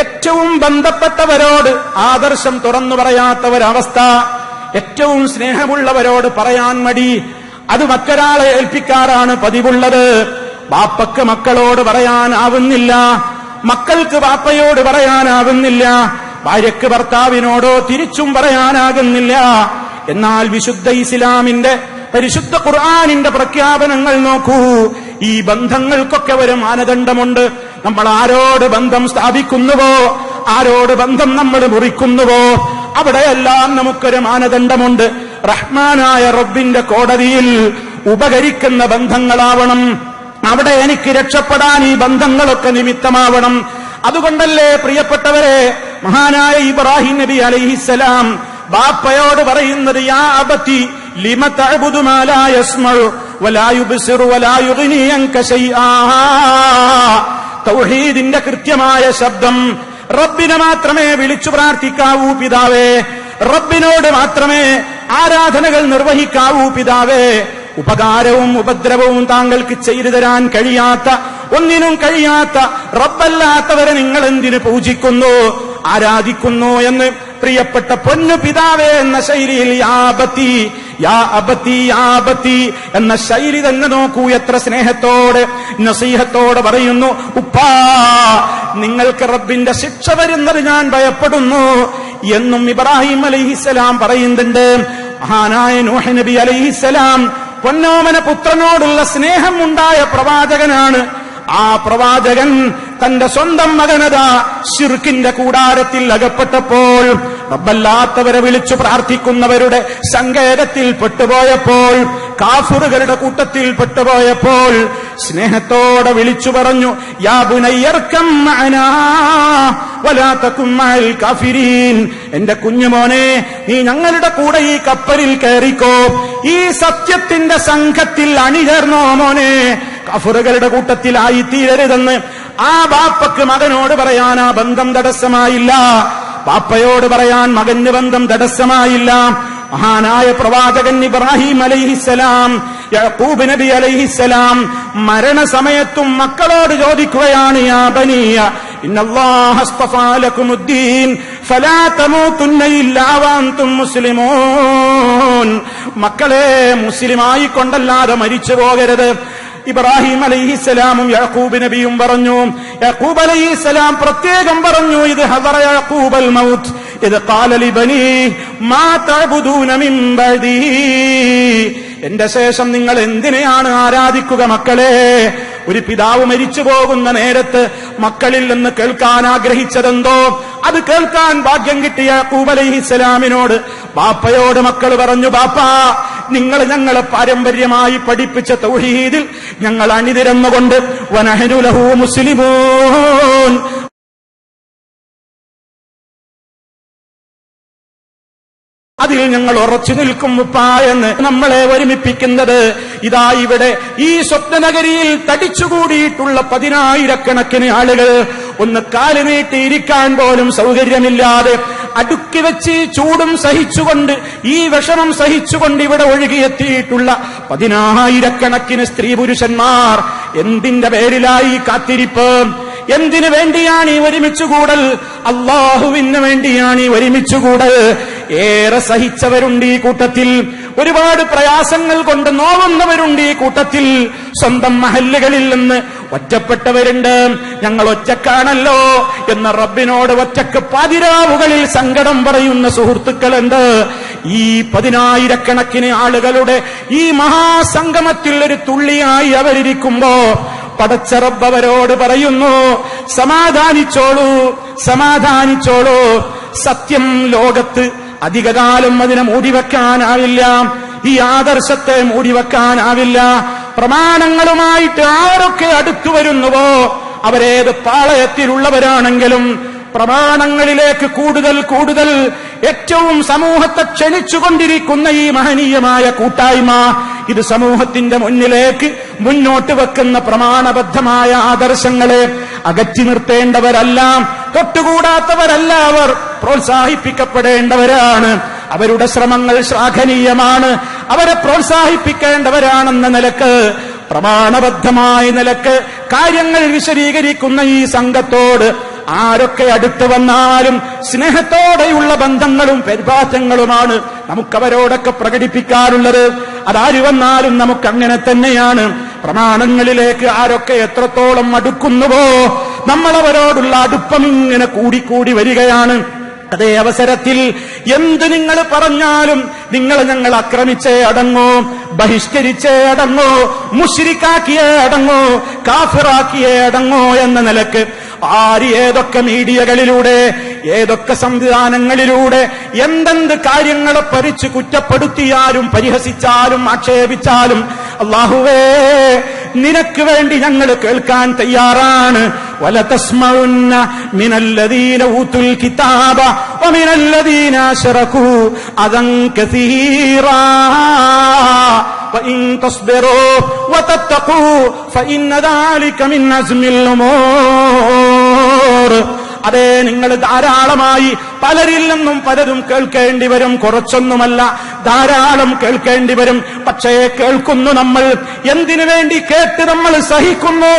ഏറ്റവും ബന്ധപ്പെട്ടവരോട് ആദർശം തുറന്നു പറയാത്തവരവസ്ഥ, ഏറ്റവും സ്നേഹമുള്ളവരോട് പറയാൻ മടി, അത് മറ്റൊരാളെ ഏൽപ്പിക്കാറാണ് പതിവുള്ളത്. ബാപ്പക്ക് മക്കളോട് പറയാനാവുന്നില്ല, മക്കൾക്ക് ബാപ്പയോട് പറയാനാവുന്നില്ല, ഭാര്യയ്ക്ക് ഭർത്താവിനോടോ തിരിച്ചും പറയാനാകുന്നില്ല. എന്നാൽ വിശുദ്ധ ഇസ്ലാമിന്റെ പരിശുദ്ധ ഖുർആനിന്റെ പ്രഖ്യാപനങ്ങൾ നോക്കൂ. ഈ ബന്ധങ്ങൾക്കൊക്കെ ഒരു മാനദണ്ഡമുണ്ട്. നമ്മൾ ആരോട് ബന്ധം സ്ഥാപിക്കുന്നുവോ, ആരോട് ബന്ധം നമ്മൾ മുറിക്കുന്നുവോ, അവിടെയെല്ലാം നമുക്കൊരു മാനദണ്ഡമുണ്ട്. റഹ്മാനായ റബ്ബിന്റെ കോടതിയിൽ ഉപകരിക്കുന്ന ബന്ധങ്ങളാവണം. അവിടെ എനിക്ക് രക്ഷപ്പെടാൻ ഈ ബന്ധങ്ങളൊക്കെ നിമിത്തമാവണം. അതുകൊണ്ടല്ലേ പ്രിയപ്പെട്ടവരെ, മഹാനായ ഇബ്രാഹിം നബി അലൈഹിസ്സലാം ബാപ്പയോട് പറയുന്നത്, യാ അബതി ലിമ തഅബുദു മാ ലാ യസ്മഉ വലാ യുബ്സിറു വലാ യുഗ്നി അൻക ശൈആ. തൗഹീദിന്റെ കൃത്യമായ ശബ്ദം. റബ്ബിനെ മാത്രമേ വിളിച്ചു പ്രാർത്ഥിക്കാവൂ പിതാവേ, റബ്ബിനോട് മാത്രമേ ആരാധനകൾ നിർവഹിക്കാവൂ പിതാവേ. ഉപകാരവും ഉപദ്രവവും താങ്കൾക്ക് ചെയ്തു തരാൻ കഴിയാത്ത, ഒന്നിനും കഴിയാത്ത റബ്ബല്ലാത്തവരെ നിങ്ങൾ എന്തിനു പൂജിക്കുന്നു, ആരാധിക്കുന്നു എന്ന് പ്രിയപ്പെട്ട പൊന്നു പിതാവേ എന്ന ശൈലിയിൽ യാ അബതി യാ അബതി യാ അബതി എന്ന ശൈലി തന്നെ നോക്കൂ. എത്ര സ്നേഹത്തോടെ നസീഹത്തോടെ പറയുന്നു, ഉപ്പാ നിങ്ങൾക്ക് റബ്ബിന്റെ ശിക്ഷ വരുന്നത് ഞാൻ ഭയപ്പെടുന്നു എന്നും ഇബ്രാഹിം അലൈഹിസ്സലാം പറയുന്നുണ്ട്. മഹാനായ നൂഹ് നബി അലൈഹിസ്സലാം പൊന്നോമന പുത്രനോടുള്ള സ്നേഹം ഉണ്ടായ പ്രവാചകനാണ്. ആ പ്രവാചകൻ തന്റെ സ്വന്തം മകനതാ ശിർക്കിന്റെ കൂടാരത്തിൽ അകപ്പെട്ടപ്പോൾ, റബ്ബല്ലാത്തവരെ വിളിച്ചു പ്രാർത്ഥിക്കുന്നവരുടെ സങ്കേതത്തിൽ പെട്ടുപോയപ്പോൾ, കാഫിറുകളുടെ കൂട്ടത്തിൽ പെട്ടുപോയപ്പോൾ സ്നേഹത്തോടെ വിളിച്ചു പറഞ്ഞു, യാ ബുനയ്യർകം മഅനാ വലാ തകും മഅൽ കാഫിരീൻ. എന്റെ കുഞ്ഞുമോനെ, നീ ഞങ്ങളുടെ കൂടെ ഈ കപ്പലിൽ കയറിക്കോ, ഈ സത്യത്തിന്റെ സംഘത്തിൽ അണിചേർന്നോ മോനെ, കാഫിറുകളുടെ കൂട്ടത്തിലായി തീരരുതെന്ന് ആ ബാപ്പക്ക് മകനോട് പറയാൻ ആ ബന്ധം തടസ്സമായില്ല, ബാപ്പയോട് പറയാൻ മകന് ബന്ധം തടസ്സമായില്ല. മഹാനായ പ്രവാചകൻ ഇബ്രാഹിം അലൈഹിസ്സലാം, യാക്കൂബ് നബി അലൈഹിസ്സലാം മരണസമയത്തും മക്കളോട് ചോദിക്കുകയാണ്, യാ ബനിയ ഇന്നല്ലാഹ അസ്തഫാ ലക്കുമുദ്ദീൻ ഫലാ തമൂതുന്ന ഇല്ലാ വഅൻതും മുസ്ലിമൂൻ. മക്കളെ, മുസ്ലിമായി കൊണ്ടല്ലാതെ മരിച്ചു പോകരുത്. ഇബ്രാഹിം അലൈഹിസ്സലാമും യാക്കൂബ് നബിയും പറഞ്ഞു. യാക്കൂബ് അലൈഹിസ്സലാം പ്രത്യേകം പറഞ്ഞു, ഇത് ഹദറ യാക്കൂബൽ മൗത്ത് ഇത് ഖാല ലിബനി മാ തഅബുദൂന മിൻ ബഅദി. എന്റെ ശേഷം നിങ്ങൾ എന്തിനെയാണ് ആരാധിക്കുക മക്കളെ? ഒരു പിതാവ് മരിച്ചു പോകുന്ന നേരത്ത് മക്കളിൽ നിന്ന് കേൾക്കാൻ ആഗ്രഹിച്ചതെന്തോ അത് കേൾക്കാൻ ഭാഗ്യം കിട്ടിയ യാക്കൂബ് അലൈഹിസ്സലാമിനോട് ബാപ്പയോട് മക്കൾ പറഞ്ഞു, ബാപ്പാ നിങ്ങൾ ഞങ്ങളെ പാരമ്പര്യമായി പഠിപ്പിച്ച തൗഹീദിൽ ഞങ്ങൾ അണിനിരന്നുകൊണ്ട് വനഹ്നു ലഹു മുസ്ലിമൂൻ, അതിൽ ഞങ്ങൾ ഉറച്ചു നിൽക്കും ഉപ്പാ എന്ന് നമ്മളെ ഒരുമിപ്പിക്കുന്നത്. ഇതാ ഇവിടെ ഈ സ്വപ്നനഗരിയിൽ തടിച്ചുകൂടിയിട്ടുള്ള 10,000-കണക്കിന് ആളുകൾ ഒന്ന് കാല് നീട്ടിയിരിക്കാൻ പോലും സൗകര്യമില്ലാതെ അടുക്കി വെച്ച് ചൂടും സഹിച്ചുകൊണ്ട്, ഈ വിഷമം സഹിച്ചുകൊണ്ട് ഇവിടെ ഒഴുകിയെത്തിയിട്ടുള്ള 10,000-കണക്കിന് സ്ത്രീ പുരുഷന്മാർ എന്തിന്റെ പേരിലായി കാത്തിരിപ്പ്? എന്തിനു വേണ്ടിയാണ് ഈ ഒരുമിച്ചുകൂടൽ? അള്ളാഹുവിന് വേണ്ടിയാണ് ഈ ഒരുമിച്ചുകൂടൽ. ഏറെ സഹിച്ചവരുണ്ട് ഈ കൂട്ടത്തിൽ, ഒരുപാട് പ്രയാസങ്ങൾ കൊണ്ട് നോവുന്നവരുണ്ട് ഈ കൂട്ടത്തിൽ, സ്വന്തം മഹല്ലുകളിൽ നിന്ന് ഒറ്റപ്പെട്ടവരുണ്ട്. ഞങ്ങൾ ഒറ്റക്കാണല്ലോ എന്ന റബ്ബിനോട് ഒറ്റക്ക് പാതിരാവുകളിൽ സങ്കടം പറയുന്ന സുഹൃത്തുക്കളുണ്ട്. ഈ 10,000-കണക്കിന് ആളുകളുടെ ഈ മഹാസംഗമത്തിൽ ഒരു തുള്ളിയായി അവരിയ്ക്കുമ്പോ പടച്ച റബ്ബ് അവരോട് പറയുന്നു, സമാധാനിച്ചോളൂ, സമാധാനിച്ചോളൂ. സത്യം ലോകത്ത് അധികകാലം അതിനെ മൂടിവെക്കാനാവില്ല, ഈ ആദർശത്തെ മൂടിവെക്കാനാവില്ല. പ്രമാണങ്ങളുമായിട്ട് ആരൊക്കെ അടുത്തു വരുന്നുവോ, അവരേത് പാളയത്തിലുള്ളവരാണെങ്കിലും പ്രമാണങ്ങളിലേക്ക് കൂടുതൽ കൂടുതൽ ഏറ്റവും സമൂഹത്തെ ക്ഷണിച്ചുകൊണ്ടിരിക്കുന്ന ഈ മഹനീയമായ കൂട്ടായ്മ, ഇത് സമൂഹത്തിന്റെ മുന്നിലേക്ക് മുന്നോട്ട് വെക്കുന്ന പ്രമാണബദ്ധമായ ആദർശങ്ങളെ അകറ്റി നിർത്തേണ്ടവരല്ല, തൊട്ടുകൂടാത്തവരല്ല, അവർ പ്രോത്സാഹിപ്പിക്കപ്പെടേണ്ടവരാണ്. അവരുടെ ശ്രമങ്ങൾ ശ്ലാഘനീയമാണ്. അവരെ പ്രോത്സാഹിപ്പിക്കേണ്ടവരാണെന്ന നിലക്ക്, പ്രമാണബദ്ധമായ നിലക്ക് കാര്യങ്ങൾ വിശദീകരിക്കുന്ന ഈ സംഘത്തോട് ആരൊക്കെ അടുത്ത് വന്നാലും സ്നേഹത്തോടെയുള്ള ബന്ധങ്ങളും പെരുമാറ്റങ്ങളുമാണ് നമുക്കവരോടൊക്കെ പ്രകടിപ്പിക്കാറുള്ളത്. അതാര് വന്നാലും നമുക്കങ്ങനെ തന്നെയാണ്. പ്രമാണങ്ങളിലേക്ക് ആരൊക്കെ എത്രത്തോളം അടുക്കുന്നുവോ നമ്മളവരോടുള്ള അടുപ്പം ഇങ്ങനെ കൂടിക്കൂടി വരികയാണ്. അതേ അവസരത്തിൽ എന്ത് നിങ്ങൾ പറഞ്ഞാലും നിങ്ങൾ ഞങ്ങൾ ആക്രമിച്ചേ അടങ്ങോ, ബഹിഷ്കരിച്ചേ അടങ്ങോ, മുശ്രിക്കാക്കിയേ അടങ്ങോ, കാഫിറാക്കിയേ അടങ്ങോ എന്ന നിലക്ക് ആര് ഏതൊക്കെ മീഡിയകളിലൂടെ ഏതൊക്കെ സംവിധാനങ്ങളിലൂടെ എന്തെന്ത് കാര്യങ്ങളെ പരിച്ച് കുറ്റപ്പെടുത്തിയാലും പരിഹസിച്ചാലും ആക്ഷേപിച്ചാലും അല്ലാഹുവേ നിനക്ക് വേണ്ടി ഞങ്ങൾ കേൾക്കാൻ തയ്യാറാണ്. വലതസ്മഉന്ന മിനല്ലദീന ഊതുൽ കിതാബ വമിനല്ലദീന അശ്റകൂ അദൻ കസീറാ വഇൻ തസ്ബിറൂ വതത്തഖൂ ഫഇന്ന ദാലിക മിൻ അസ്മിൽ ഉമൂർ. അതേ, നിങ്ങൾ ധാരാളമായി പലരിൽ നിന്നും പലരും കേൾക്കേണ്ടി വരും. കുറച്ചൊന്നുമല്ല, ധാരാളം കേൾക്കേണ്ടി വരും. പക്ഷേ കേൾക്കുന്നു നമ്മൾ. എന്തിനു വേണ്ടി കേട്ട് നമ്മൾ സഹിക്കുന്നു?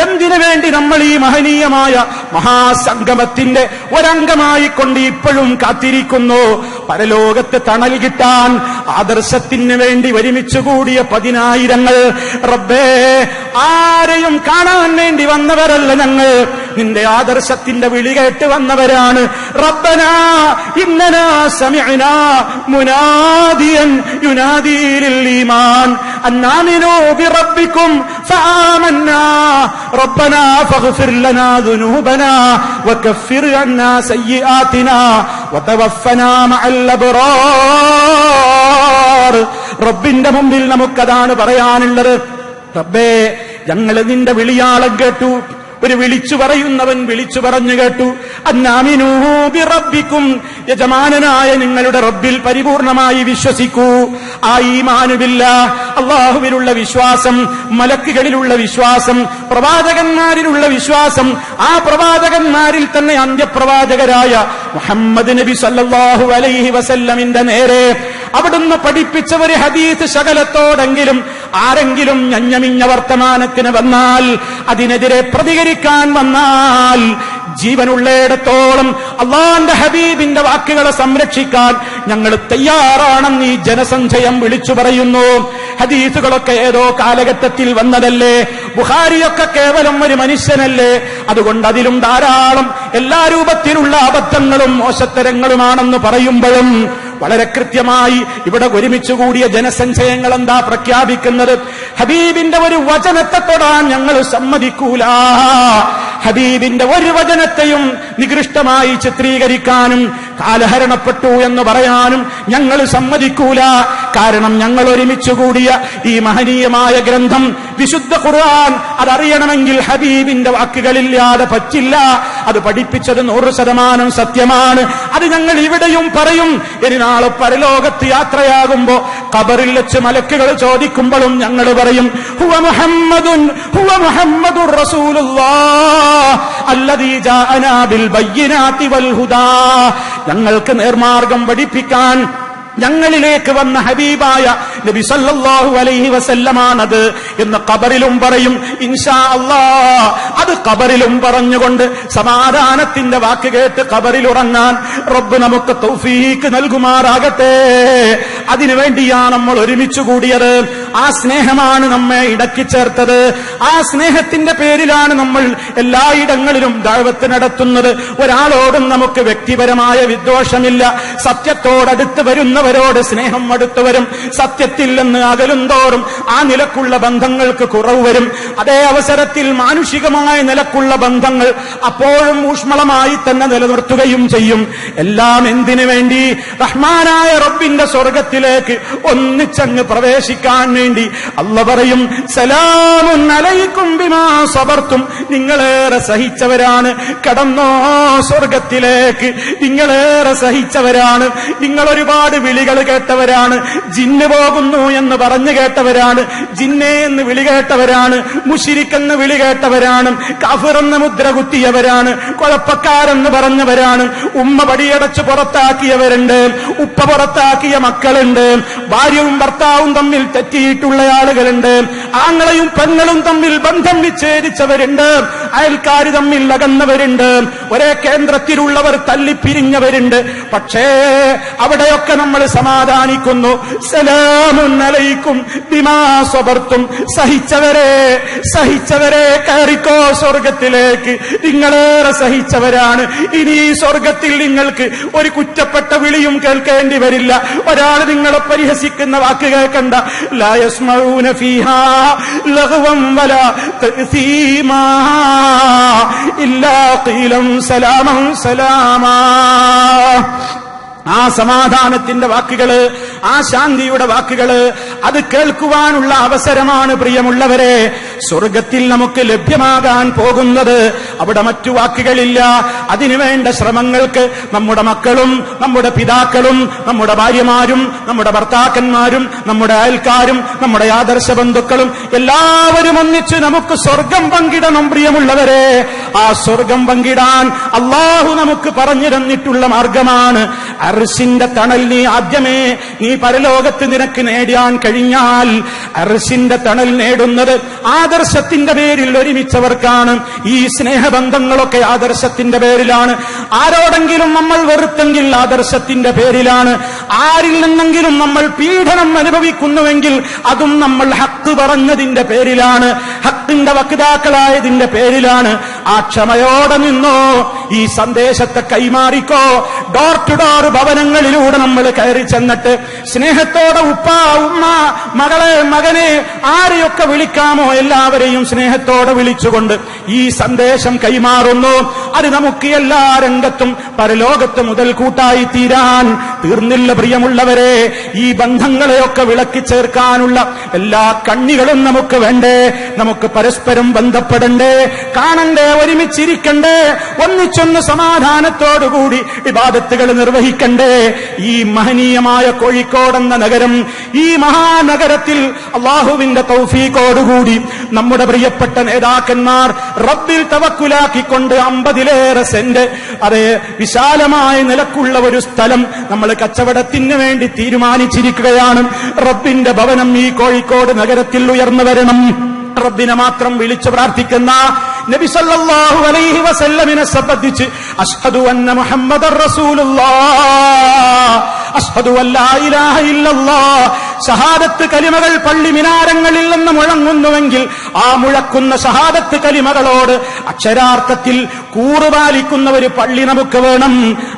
എന്തിനു വേണ്ടി നമ്മൾ ഈ മഹനീയമായ മഹാസംഗമത്തിന്റെ ഒരംഗമായി കൊണ്ട് ഇപ്പോഴും കാത്തിരിക്കുന്നു? പരലോകത്ത് തണൽ കിട്ടാൻ ആദർശത്തിന് വേണ്ടി ഒരുമിച്ചു കൂടിയ 10,000 റബ്ബേ, ആരെയും കാണാൻ വേണ്ടി വന്നവരല്ല ഞങ്ങൾ, നിന്റെ ആദർശത്തിന്റെ വിളി കേട്ട് വന്നവരാണ്. റബ്ബനാ ഇന്നനാ സമിഅനാ മുനാദിയൻ യുനാദി ലിൽ ഈമാൻ അന്നാമിനൂ ബിറബ്ബികും ഫആമന്നാ റബ്ബനാ ഫഗ്ഫിർ ലനാ ദുനൂബനാ വകഫിർ അന്നാ സയ്യിആതിനാ വതവഫനാ മഅൽ അബ്റാർ. റബ്ബിന്റെ മുമ്പിൽ നമുക്കതാണ് പറയാനുള്ളത്. റബ്ബേ, ഞങ്ങൾ നിന്റെ വിളിയാളം കേട്ടു. ഒരു വിളിച്ചു പറയുന്നവൻ വിളിച്ചു പറഞ്ഞു കേട്ടു. അന്നാമിനൂ ബിറബ്ബിക്കും, യജമാനനായ നിങ്ങളുടെ റബ്ബിൽ പരിപൂർണമായി വിശ്വസിക്കൂ. ആ ഈമാനു ബില്ലാഹ്, അല്ലാഹുവിലുള്ള വിശ്വാസം, മലക്കുകളിലുള്ള വിശ്വാസം, പ്രവാചകന്മാരിലുള്ള വിശ്വാസം, ആ പ്രവാചകന്മാരിൽ തന്നെ അന്ത്യപ്രവാചകരായ മുഹമ്മദ് നബി സല്ലല്ലാഹു അലൈഹി വസല്ലമിന്റെ നേരെ അവിടുന്ന് പഠിപ്പിച്ച ഒരു ഹദീസ് ശകലത്തോടെങ്കിലും ആരെങ്കിലും ഞഞ്ഞമിഞ്ഞ വർത്തമാനത്തിന് വന്നാൽ, അതിനെതിരെ പ്രതികരിക്കാൻ വന്നാൽ, ജീവനുള്ളയിടത്തോളം അള്ളാന്റെ ഹബീബിന്റെ വാക്കുകളെ സംരക്ഷിക്കാൻ ഞങ്ങൾ തയ്യാറാണെന്ന് ഈ ജനസഞ്ചയം വിളിച്ചു പറയുന്നു. ഹദീസുകളൊക്കെ ഏതോ കാലഘട്ടത്തിൽ വന്നതല്ലേ? ബുഖാരിയൊക്കെ കേവലം ഒരു മനുഷ്യനല്ലേ? അതുകൊണ്ട് അതിലും ധാരാളം എല്ലാ രൂപത്തിലുള്ള അബദ്ധങ്ങളും മോശത്തരങ്ങളുമാണെന്ന് പറയുമ്പോഴും വളരെ കൃത്യമായി ഇവിടെ ഒരുമിച്ചു കൂടിയ ജനസഞ്ചയങ്ങൾ എന്താ പ്രഖ്യാപിക്കുന്നത്? ഹബീബിന്റെ ഒരു വചനത്തെ തൊടാൻ ഞങ്ങൾ സമ്മതിക്കൂല. ഹബീബിന്റെ ഒരു വചനത്തെയും നികൃഷ്ടമായി ചിത്രീകരിക്കാനും കാലഹരണപ്പെട്ടു എന്ന് പറയാനും ഞങ്ങൾ സമ്മതിക്കൂല. കാരണം ഞങ്ങൾ ഒരുമിച്ചു കൂടിയ ഈ മഹനീയമായ ഗ്രന്ഥം വിശുദ്ധ ഖുർആൻ അതറിയണമെങ്കിൽ ഹബീബിന്റെ വാക്കുകളില്ലാതെ പറ്റില്ല. അത് പഠിപ്പിച്ചത് 100% സത്യമാണ്. അത് ഞങ്ങൾ ഇവിടെയും പറയും. ഇനി നാളെ പരലോകത്ത് യാത്രയാകുമ്പോ ഖബറിൽ വെച്ച് മലക്കുകൾ ചോദിക്കുമ്പോഴും ഞങ്ങൾ പറയും, ഹുവ മുഹമ്മദുർ റസൂലുള്ളാഹ് അല്ലദീ ജാഅനാ ബിൽ ബയ്യിനാതി വൽ ഹുദാ. ഞങ്ങൾക്ക് നേർമാർഗം പഠിപ്പിക്കാൻ ഞങ്ങളിലേക്ക് വന്ന ഹബീബായ നബി സല്ലല്ലാഹു അലൈഹി വസല്ലമാണത് എന്ന് ഖബറിലും പറയും. ഇൻഷാ അല്ലാഹ് അത് ഖബറിലും പറഞ്ഞുകൊണ്ട് സമാധാനത്തിന്റെ വാക്ക് കേട്ട് ഖബറിൽ ഉറങ്ങാൻ റബ്ബ് നമുക്ക് തൗഫീഖ് നൽകുമാറാകട്ടെ. അതിനുവേണ്ടിയാണ് നമ്മൾ ഒരുമിച്ചു കൂടിയത്. ആ സ്നേഹമാണ് നമ്മെ ഇടക്കി ചേർത്തത്. ആ സ്നേഹത്തിന്റെ പേരിലാണ് നമ്മൾ എല്ലായിടങ്ങളിലും ദഅവത്ത് നടത്തുന്നത്. ഒരാളോടും നമുക്ക് വ്യക്തിപരമായ വിദ്വേഷമില്ല. സത്യത്തോടടുത്ത് വരുന്നവരോട് സ്നേഹം അടുത്തു വരും. സത്യത്തിൽ നിന്ന് അകലും തോറും ആ നിലക്കുള്ള ബന്ധങ്ങൾക്ക് കുറവ് വരും. അതേ അവസരത്തിൽ മാനുഷികമായ നിലക്കുള്ള ബന്ധങ്ങൾ അപ്പോഴും ഊഷ്മളമായി തന്നെ നിലനിർത്തുകയും ചെയ്യും. എല്ലാം എന്തിനു വേണ്ടി? റഹ്മാനായ റബ്ബിന്റെ സ്വർഗത്തിലേക്ക് ഒന്നിച്ചങ്ങ് പ്രവേശിക്കാൻ വേണ്ടി. അല്ലാഹു പറയും, സലാമുൻ അലൈക്കും ബിമാ സബർത്തും. നിങ്ങളേറെ സഹിച്ചവരാണ്, കടന്നോ സ്വർഗത്തിലേക്ക്. നിങ്ങളേറെ സഹിച്ചവരാണ്, നിങ്ങൾ ഒരുപാട് വിളികൾ കേട്ടവരാണ്. ജിന്ന് പോകുന്നു എന്ന് പറഞ്ഞു കേട്ടവരാണ്, ജിന്നെ എന്ന് വിളി കേട്ടവരാണ്, മുശ്രിക്കെന്ന് വിളി കേട്ടവരാണ്, കാഫിറെന്ന് മുദ്ര കുത്തിയവരാണ്, കുഴപ്പക്കാരെന്ന് പറഞ്ഞവരാണ്, ഉമ്മ പടിയടച്ച് പുറത്താക്കിയവരുണ്ട്, ഉപ്പ പുറത്താക്കിയ മക്കളുണ്ട്, ഭാര്യയും ഭർത്താവും തമ്മിൽ തെറ്റിയിട്ടുള്ള ആളുകളുണ്ട്, ആങ്ങളെയും പെങ്ങളും തമ്മിൽ ബന്ധം വിച്ഛേദിച്ചവരുണ്ട്, അയൽക്കാർ തമ്മിൽ അകന്നവരുണ്ട്, ഒരേ കേന്ദ്രത്തിലുള്ളവർ തല്ലിപ്പിരിഞ്ഞവരുണ്ട്. പക്ഷേ അവിടെയൊക്കെ നമ്മൾ സമാധാനിക്കുന്നു. സലാമുൻ അലൈക്കും ബിമാ സബർത്തും, സഹിച്ചവരെ കയറിക്കോ സ്വർഗത്തിലേക്ക്, നിങ്ങളേറെ സഹിച്ചവരാണ്. ഇനി ഈ സ്വർഗത്തിൽ നിങ്ങൾക്ക് ഒരു കുറ്റപ്പെട്ട വിളിയും കേൾക്കേണ്ടി വരില്ല. ഒരാൾ നിങ്ങളെ പരിഹസിക്കുന്ന വാക്ക് കേൾക്കണ്ട. ലാ യസ്മഊന ഫീഹാ ലഗ്വൻ വലാ തഅ്സീമാ ഇല്ലാ ഖീലൻ സലാമൻ സലാമാ. ആ സമാധാനത്തിന്റെ വാക്കുകള്, ആ ശാന്തിയുടെ വാക്കുകള്, അത് കേൾക്കുവാനുള്ള അവസരമാണ് പ്രിയമുള്ളവരെ സ്വർഗത്തിൽ നമുക്ക് ലഭ്യമാകാൻ പോകുന്നത്. അവിടെ മറ്റു വാക്കുകളില്ല. അതിനുവേണ്ട ശ്രമങ്ങൾക്ക് നമ്മുടെ മക്കളും നമ്മുടെ പിതാക്കളും നമ്മുടെ ഭാര്യമാരും നമ്മുടെ ഭർത്താക്കന്മാരും നമ്മുടെ അയൽക്കാരും നമ്മുടെ ആദർശ ബന്ധുക്കളും എല്ലാവരും ഒന്നിച്ച് നമുക്ക് സ്വർഗം പങ്കിടണം. പ്രിയമുള്ളവരെ, ആ സ്വർഗം പങ്കിടാൻ അള്ളാഹു നമുക്ക് പറഞ്ഞു തന്നിട്ടുള്ള മാർഗമാണ് അർശിന്റെ തണൽ. നീ പരലോകത്ത് നിനക്ക് നേടാൻ കഴിഞ്ഞാൽ അർശിന്റെ തണൽ നേടുന്നത് ആദർശത്തിന്റെ പേരിൽ ഒരുമിച്ചവർക്കാണ്. ഈ സ്നേഹബന്ധങ്ങളൊക്കെ ആദർശത്തിന്റെ പേരിലാണ്. ആരോടെങ്കിലും നമ്മൾ വെറുത്തെങ്കിൽ ആദർശത്തിന്റെ പേരിലാണ്. ആരിൽ നിന്നെങ്കിലും നമ്മൾ പീഡനം അനുഭവിക്കുന്നുവെങ്കിൽ അതും നമ്മൾ ഹക്ക് പറഞ്ഞതിന്റെ പേരിലാണ്, ഹക്കിന്റെ വക്താക്കളായതിന്റെ പേരിലാണ്. ആ ക്ഷമയോടെ നിന്നോ, ഈ സന്ദേശത്തെ കൈമാറിക്കോ. ഡോർ ടു ഡോർ ഭവനങ്ങളിലൂടെ നമ്മൾ കയറി ചെന്നിട്ട് സ്നേഹത്തോടെ ഉപ്പ, ഉമ്മ, മകളെ, മകനെ, ആരെയൊക്കെ വിളിക്കാമോ എല്ലാവരെയും സ്നേഹത്തോടെ വിളിച്ചുകൊണ്ട് ഈ സന്ദേശം കൈമാറുന്നു. അത് നമുക്ക് എല്ലാ രംഗത്തും പരലോകത്ത് മുതൽ കൂട്ടായി തീരാൻ തീർന്നില്ല. പ്രിയമുള്ളവരെ, ഈ ബന്ധങ്ങളെയൊക്കെ വിളക്കി ചേർക്കാനുള്ള എല്ലാ കണ്ണികളും നമുക്ക് വേണ്ടേ? നമുക്ക് പരസ്പരം ബന്ധപ്പെടണ്ടേ, കാണണ്ടേ, ഒരുമിച്ചിരിക്കണ്ടേ, ഒന്നിച്ചൊന്ന് സമാധാനത്തോടുകൂടി ഇബാദത്തുകൾ നിർവഹിക്കണ്ടേ? ഈ മഹനീയമായ കോഴിക്കോടെന്ന നഗരം, ഈ മഹാനഗരത്തിൽ അള്ളാഹുവിന്റെ തൗഫീഖോടുകൂടി നമ്മുടെ പ്രിയപ്പെട്ട നേതാക്കന്മാർ റബ്ബിൽ തവക്കുലാക്കിക്കൊണ്ട് 50-ലേറെ സെന്റ്, അതേ വിശാലമായ നിലക്കുള്ള ഒരു സ്ഥലം നമ്മൾ കച്ചവടത്തിന് വേണ്ടി തീരുമാനിച്ചിരിക്കുകയാണ്. റബ്ബിന്റെ ഭവനം ഈ കോഴിക്കോട് നഗരത്തിൽ ഉയർന്നു വരണം. റബ്ബിനെ മാത്രം വിളിച്ചു പ്രാർത്ഥിക്കുന്ന നബി സല്ലല്ലാഹു അലൈഹി വസല്ലമിനെ സംബന്ധിച്ച് അഷ്ഹദു അന്ന മുഹമ്മദർ റസൂലുള്ളാഹ്, അഷ്ഹദു അല്ലാ ഇലാഹ ഇല്ലല്ലാഹ്, ഷഹാദത്ത് കലിമകൾ പള്ളി മിനാരങ്ങളിൽ നിന്ന് മുഴങ്ങുന്നുവെങ്കിൽ ആ മുഴക്കുന്ന ഷഹാദത്ത് കലിമകളോട് അക്ഷരാർത്ഥത്തിൽ കൂറുപാലിക്കുന്ന ഒരു പള്ളി നമുക്ക് വേണം.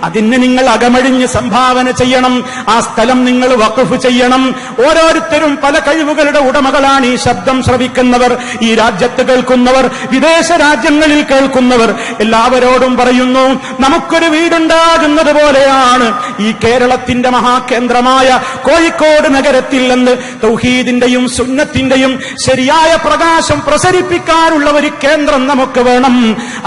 അതിന് നിങ്ങൾ അകമഴിഞ്ഞ് സംഭാവന ചെയ്യണം. ആ സ്ഥലം നിങ്ങൾ വഖഫ് ചെയ്യണം. ഓരോരുത്തരും പല കഴിവുകളുടെ ഉടമകളാണ്. ഈ ശബ്ദം ശ്രവിക്കുന്നവർ, ഈ രാജ്യത്ത് കേൾക്കുന്നവർ, വിദേശ രാജ്യങ്ങളിൽ കേൾക്കുന്നവർ, എല്ലാവരോടും പറയുന്നു, നമുക്കൊരു വീടുണ്ടാകുന്നത് പോലെയാണ് ഈ കേരളത്തിന്റെ മഹാകേന്ദ്രമായ കോഴിക്കോട് നഗരത്തിൽ നിന്ന് തൗഹീദിന്റെയും സുന്നത്തിന്റെയും ശരിയായ പ്രകാശം പ്രസരിപ്പിക്കാനുള്ള ഒരു കേന്ദ്രം നമുക്ക് വേണം.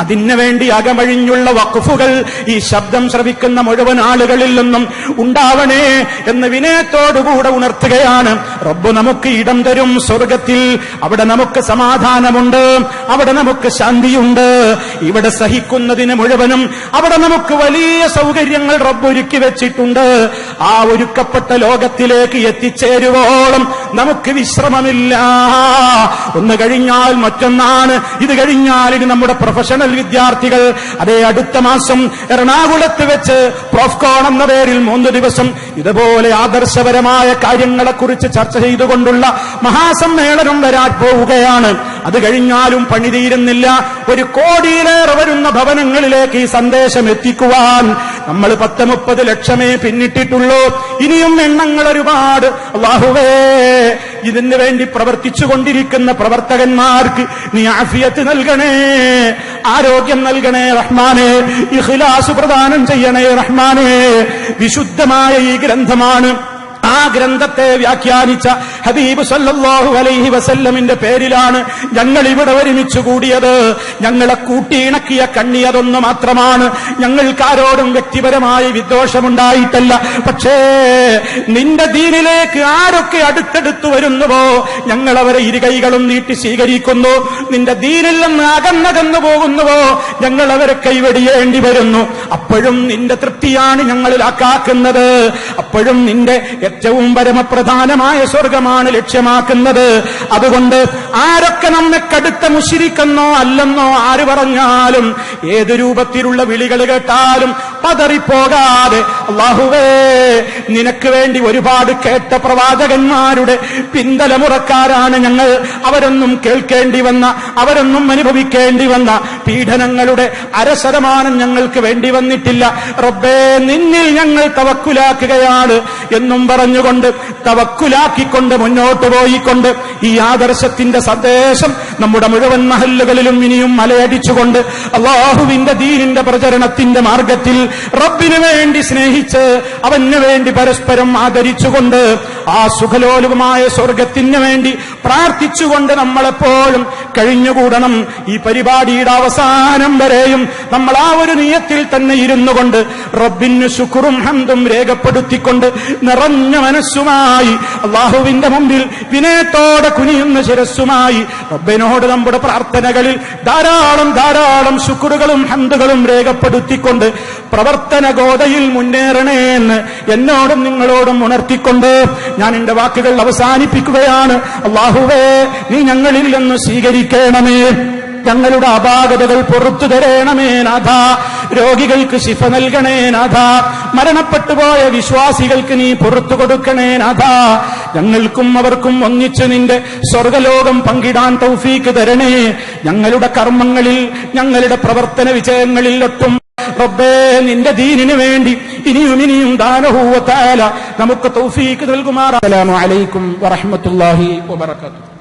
അതിനു വേണ്ടി അകമഴിഞ്ഞുള്ള വഖഫുകൾ ഈ ശബ്ദം ശ്രവിക്കുന്ന മുഴുവൻ ആളുകളിൽ നിന്നും ഉണ്ടാവണേ എന്ന് വിനയത്തോടുകൂടെ ഉണർത്തുകയാണ്. റബ്ബ് നമുക്ക് ഇടം തരും സ്വർഗത്തിൽ. അവിടെ നമുക്ക് സമാധാനമുണ്ട്, അവിടെ നമുക്ക് ശാന്തിയുണ്ട്. ഇവിടെ സഹിക്കുന്നതിന് മുഴുവനും അവിടെ നമുക്ക് വലിയ സൗകര്യങ്ങൾ റബ്ബ് ഒരുക്കി വെച്ചിട്ടുണ്ട്. ആ ഒരുക്കപ്പെട്ട ലോകത്തിലേക്ക് എത്തിച്ചേരുവോളം നമുക്ക് വിശ്രമമില്ല. ഒന്ന് കഴിഞ്ഞാൽ മറ്റൊന്നാണ്. ഇത് കഴിഞ്ഞാൽ ഇനി നമ്മുടെ പ്രൊഫഷണൽ വിദ്യാർത്ഥികൾ, അതേ അടുത്ത മാസം എറണാകുളത്ത് വെച്ച് പ്രോഫ്കോൺ എന്ന പേരിൽ 3 ദിവസം ഇതുപോലെ ആദർശപരമായ കാര്യങ്ങളെക്കുറിച്ച് ചർച്ച ചെയ്തുകൊണ്ടുള്ള മഹാസമ്മേളനം വരാൻ പോവുകയാണ്. അത് കഴിഞ്ഞാലും പണി തീരുന്നില്ല. 1 കോടിയിലേറെ വരുന്ന ഭവനങ്ങളിലേക്ക് ഈ സന്ദേശം എത്തിക്കുവാൻ നമ്മൾ 10-30 ലക്ഷമേ പിന്നിട്ടിട്ടുള്ളൂ. ഇനിയും എണ്ണങ്ങൾ ഒരുപാട്. അല്ലാഹുവേ, ഇതിനു വേണ്ടി പ്രവർത്തിച്ചുകൊണ്ടിരിക്കുന്ന പ്രവർത്തകന്മാർക്ക് നീ ആഫിയത്ത് നൽകണേ, ആരോഗ്യം നൽകണേ റഹ്മാനേ, ഇഖ്ലാസ് പ്രദാനം ചെയ്യണേ റഹ്മാനേ. വിശുദ്ധമായ ഈ ഗ്രന്ഥമാണ്. ആ ഗ്രന്ഥത്തെ വ്യാഖ്യാനിച്ച ഹബീബ് സല്ലല്ലാഹു അലൈഹി വസല്ലമിന്റെ പേരിലാണ് ഞങ്ങൾ ഇവിടെ ഒരുമിച്ച് കൂടിയത്. ഞങ്ങളെ കൂട്ടിയിണക്കിയ കണ്ണി അതൊന്നു മാത്രമാണ്. ഞങ്ങൾക്ക് ആരോടും വ്യക്തിപരമായ വിദ്വേഷമുണ്ടായിട്ടല്ല. പക്ഷേ നിന്റെ ദീനിലേക്ക് ആരൊക്കെ അടുത്തെടുത്തു വരുന്നുവോ ഞങ്ങൾ അവരെ ഇരുകൈകളും നീട്ടി സ്വീകരിക്കുന്നു. നിന്റെ ദീനിൽ നിന്ന് അകന്നകന്നു പോകുന്നുവോ ഞങ്ങൾ അവരെ കൈവെടിയേണ്ടി വരുന്നു. അപ്പോഴും നിന്റെ തൃപ്തിയാണ് ഞങ്ങളിൽ ആക്കാക്കുന്നത്. അപ്പോഴും നിന്റെ ഏറ്റവും പരമപ്രധാനമായ സ്വർഗമാണ് ലക്ഷ്യമാക്കുന്നത്. അതുകൊണ്ട് ആരൊക്കെ നമ്മെ കടുത്ത മുശ്രിക്കെന്നോ അല്ലെന്നോ ആര് പറഞ്ഞാലും ഏത് രൂപത്തിലുള്ള വിളികൾ കേട്ടാലും പതറിപ്പോകാതെ അല്ലാഹുവേ നിനക്ക് വേണ്ടി ഒരുപാട് കേട്ട പ്രവാചകന്മാരുടെ പിന്തലമുറക്കാരാണ് ഞങ്ങൾ. അവരൊന്നും കേൾക്കേണ്ടി വന്ന, അവരൊന്നും അനുഭവിക്കേണ്ടി വന്ന പീഡനങ്ങളുടെ 0.5% ഞങ്ങൾക്ക് വേണ്ടി വന്നിട്ടില്ല. റബ്ബേ നിന്നിൽ ഞങ്ങൾ തവക്കുലാക്കുകയാണ് എന്നും പറഞ്ഞുകൊണ്ട് തവക്കുലാക്കിക്കൊണ്ട് മുന്നോട്ട് പോയിക്കൊണ്ട് ഈ ആദർശത്തിന്റെ സന്ദേശം നമ്മുടെ മുഴുവൻ മഹല്ലുകളിലും ഇനിയും മലയടിച്ചുകൊണ്ട് അല്ലാഹുവിന്റെ ദീനിന്റെ പ്രചരണത്തിന്റെ മാർഗത്തിൽ റബ്ബിന് വേണ്ടി സ്നേഹിച്ച് അവന് വേണ്ടി പരസ്പരം ആദരിച്ചുകൊണ്ട് ആ സുഖലോലുപമായ സ്വർഗത്തിന് വേണ്ടി പ്രാർത്ഥിച്ചുകൊണ്ട് നമ്മളെപ്പോഴും കഴിഞ്ഞുകൂടണം. ഈ പരിപാടിയുടെ അവസാനം വരെയും നമ്മൾ ആ ഒരു നിയത്തിൽ തന്നെ ഇരുന്നു കൊണ്ട് റബ്ബിന് ശുക്റും ഹംദും രേഖപ്പെടുത്തിക്കൊണ്ട് നിറഞ്ഞ മനസ്സുമായി അല്ലാഹുവിന്റെ മുമ്പിൽ വിനയത്തോടെ കുനിയുന്ന ശിരസ്സുമായി റബ്ബിനോട് നമ്മുടെ പ്രാർത്ഥനകളിൽ ധാരാളം ധാരാളം ശുക്റുകളും ഹംദുകളും രേഖപ്പെടുത്തിക്കൊണ്ട് പ്രവർത്തന ഗോതയിൽ മുന്നേറണേന്ന് എന്നോടും നിങ്ങളോടും ഉണർത്തിക്കൊണ്ട് ഞാൻ എന്റെ വാക്കുകൾ അവസാനിപ്പിക്കുകയാണ്. അല്ലാഹുവേ നീ ഞങ്ങളിൽ നിന്ന് സ്വീകരിക്കണമേ. ഞങ്ങളുടെ അപാകതകൾ പുറത്തു തരണമേ നാഥ. രോഗികൾക്ക് ശിഫ നൽകണേ നാഥ. മരണപ്പെട്ടുപോയ വിശ്വാസികൾക്ക് നീ പുറത്തു കൊടുക്കണേ നാഥ. ഞങ്ങൾക്കും അവർക്കും ഒന്നിച്ച് നിന്റെ സ്വർഗലോകം പങ്കിടാൻ തൗഫീക്ക് തരണേ. ഞങ്ങളുടെ കർമ്മങ്ങളിൽ, ഞങ്ങളുടെ പ്രവർത്തന വിജയങ്ങളിൽ ഒട്ടും റബ്ബേ നിന്റെ ദീനിനു വേണ്ടി ഇനിയും ദാനഹു വ തആല നമുക്ക് തൗഫീക്ക് നൽകുമാറാകട്ടെ. അസ്സലാമു അലൈക്കും വറഹ്മത്തുള്ളാഹി വബറകാതുഹു.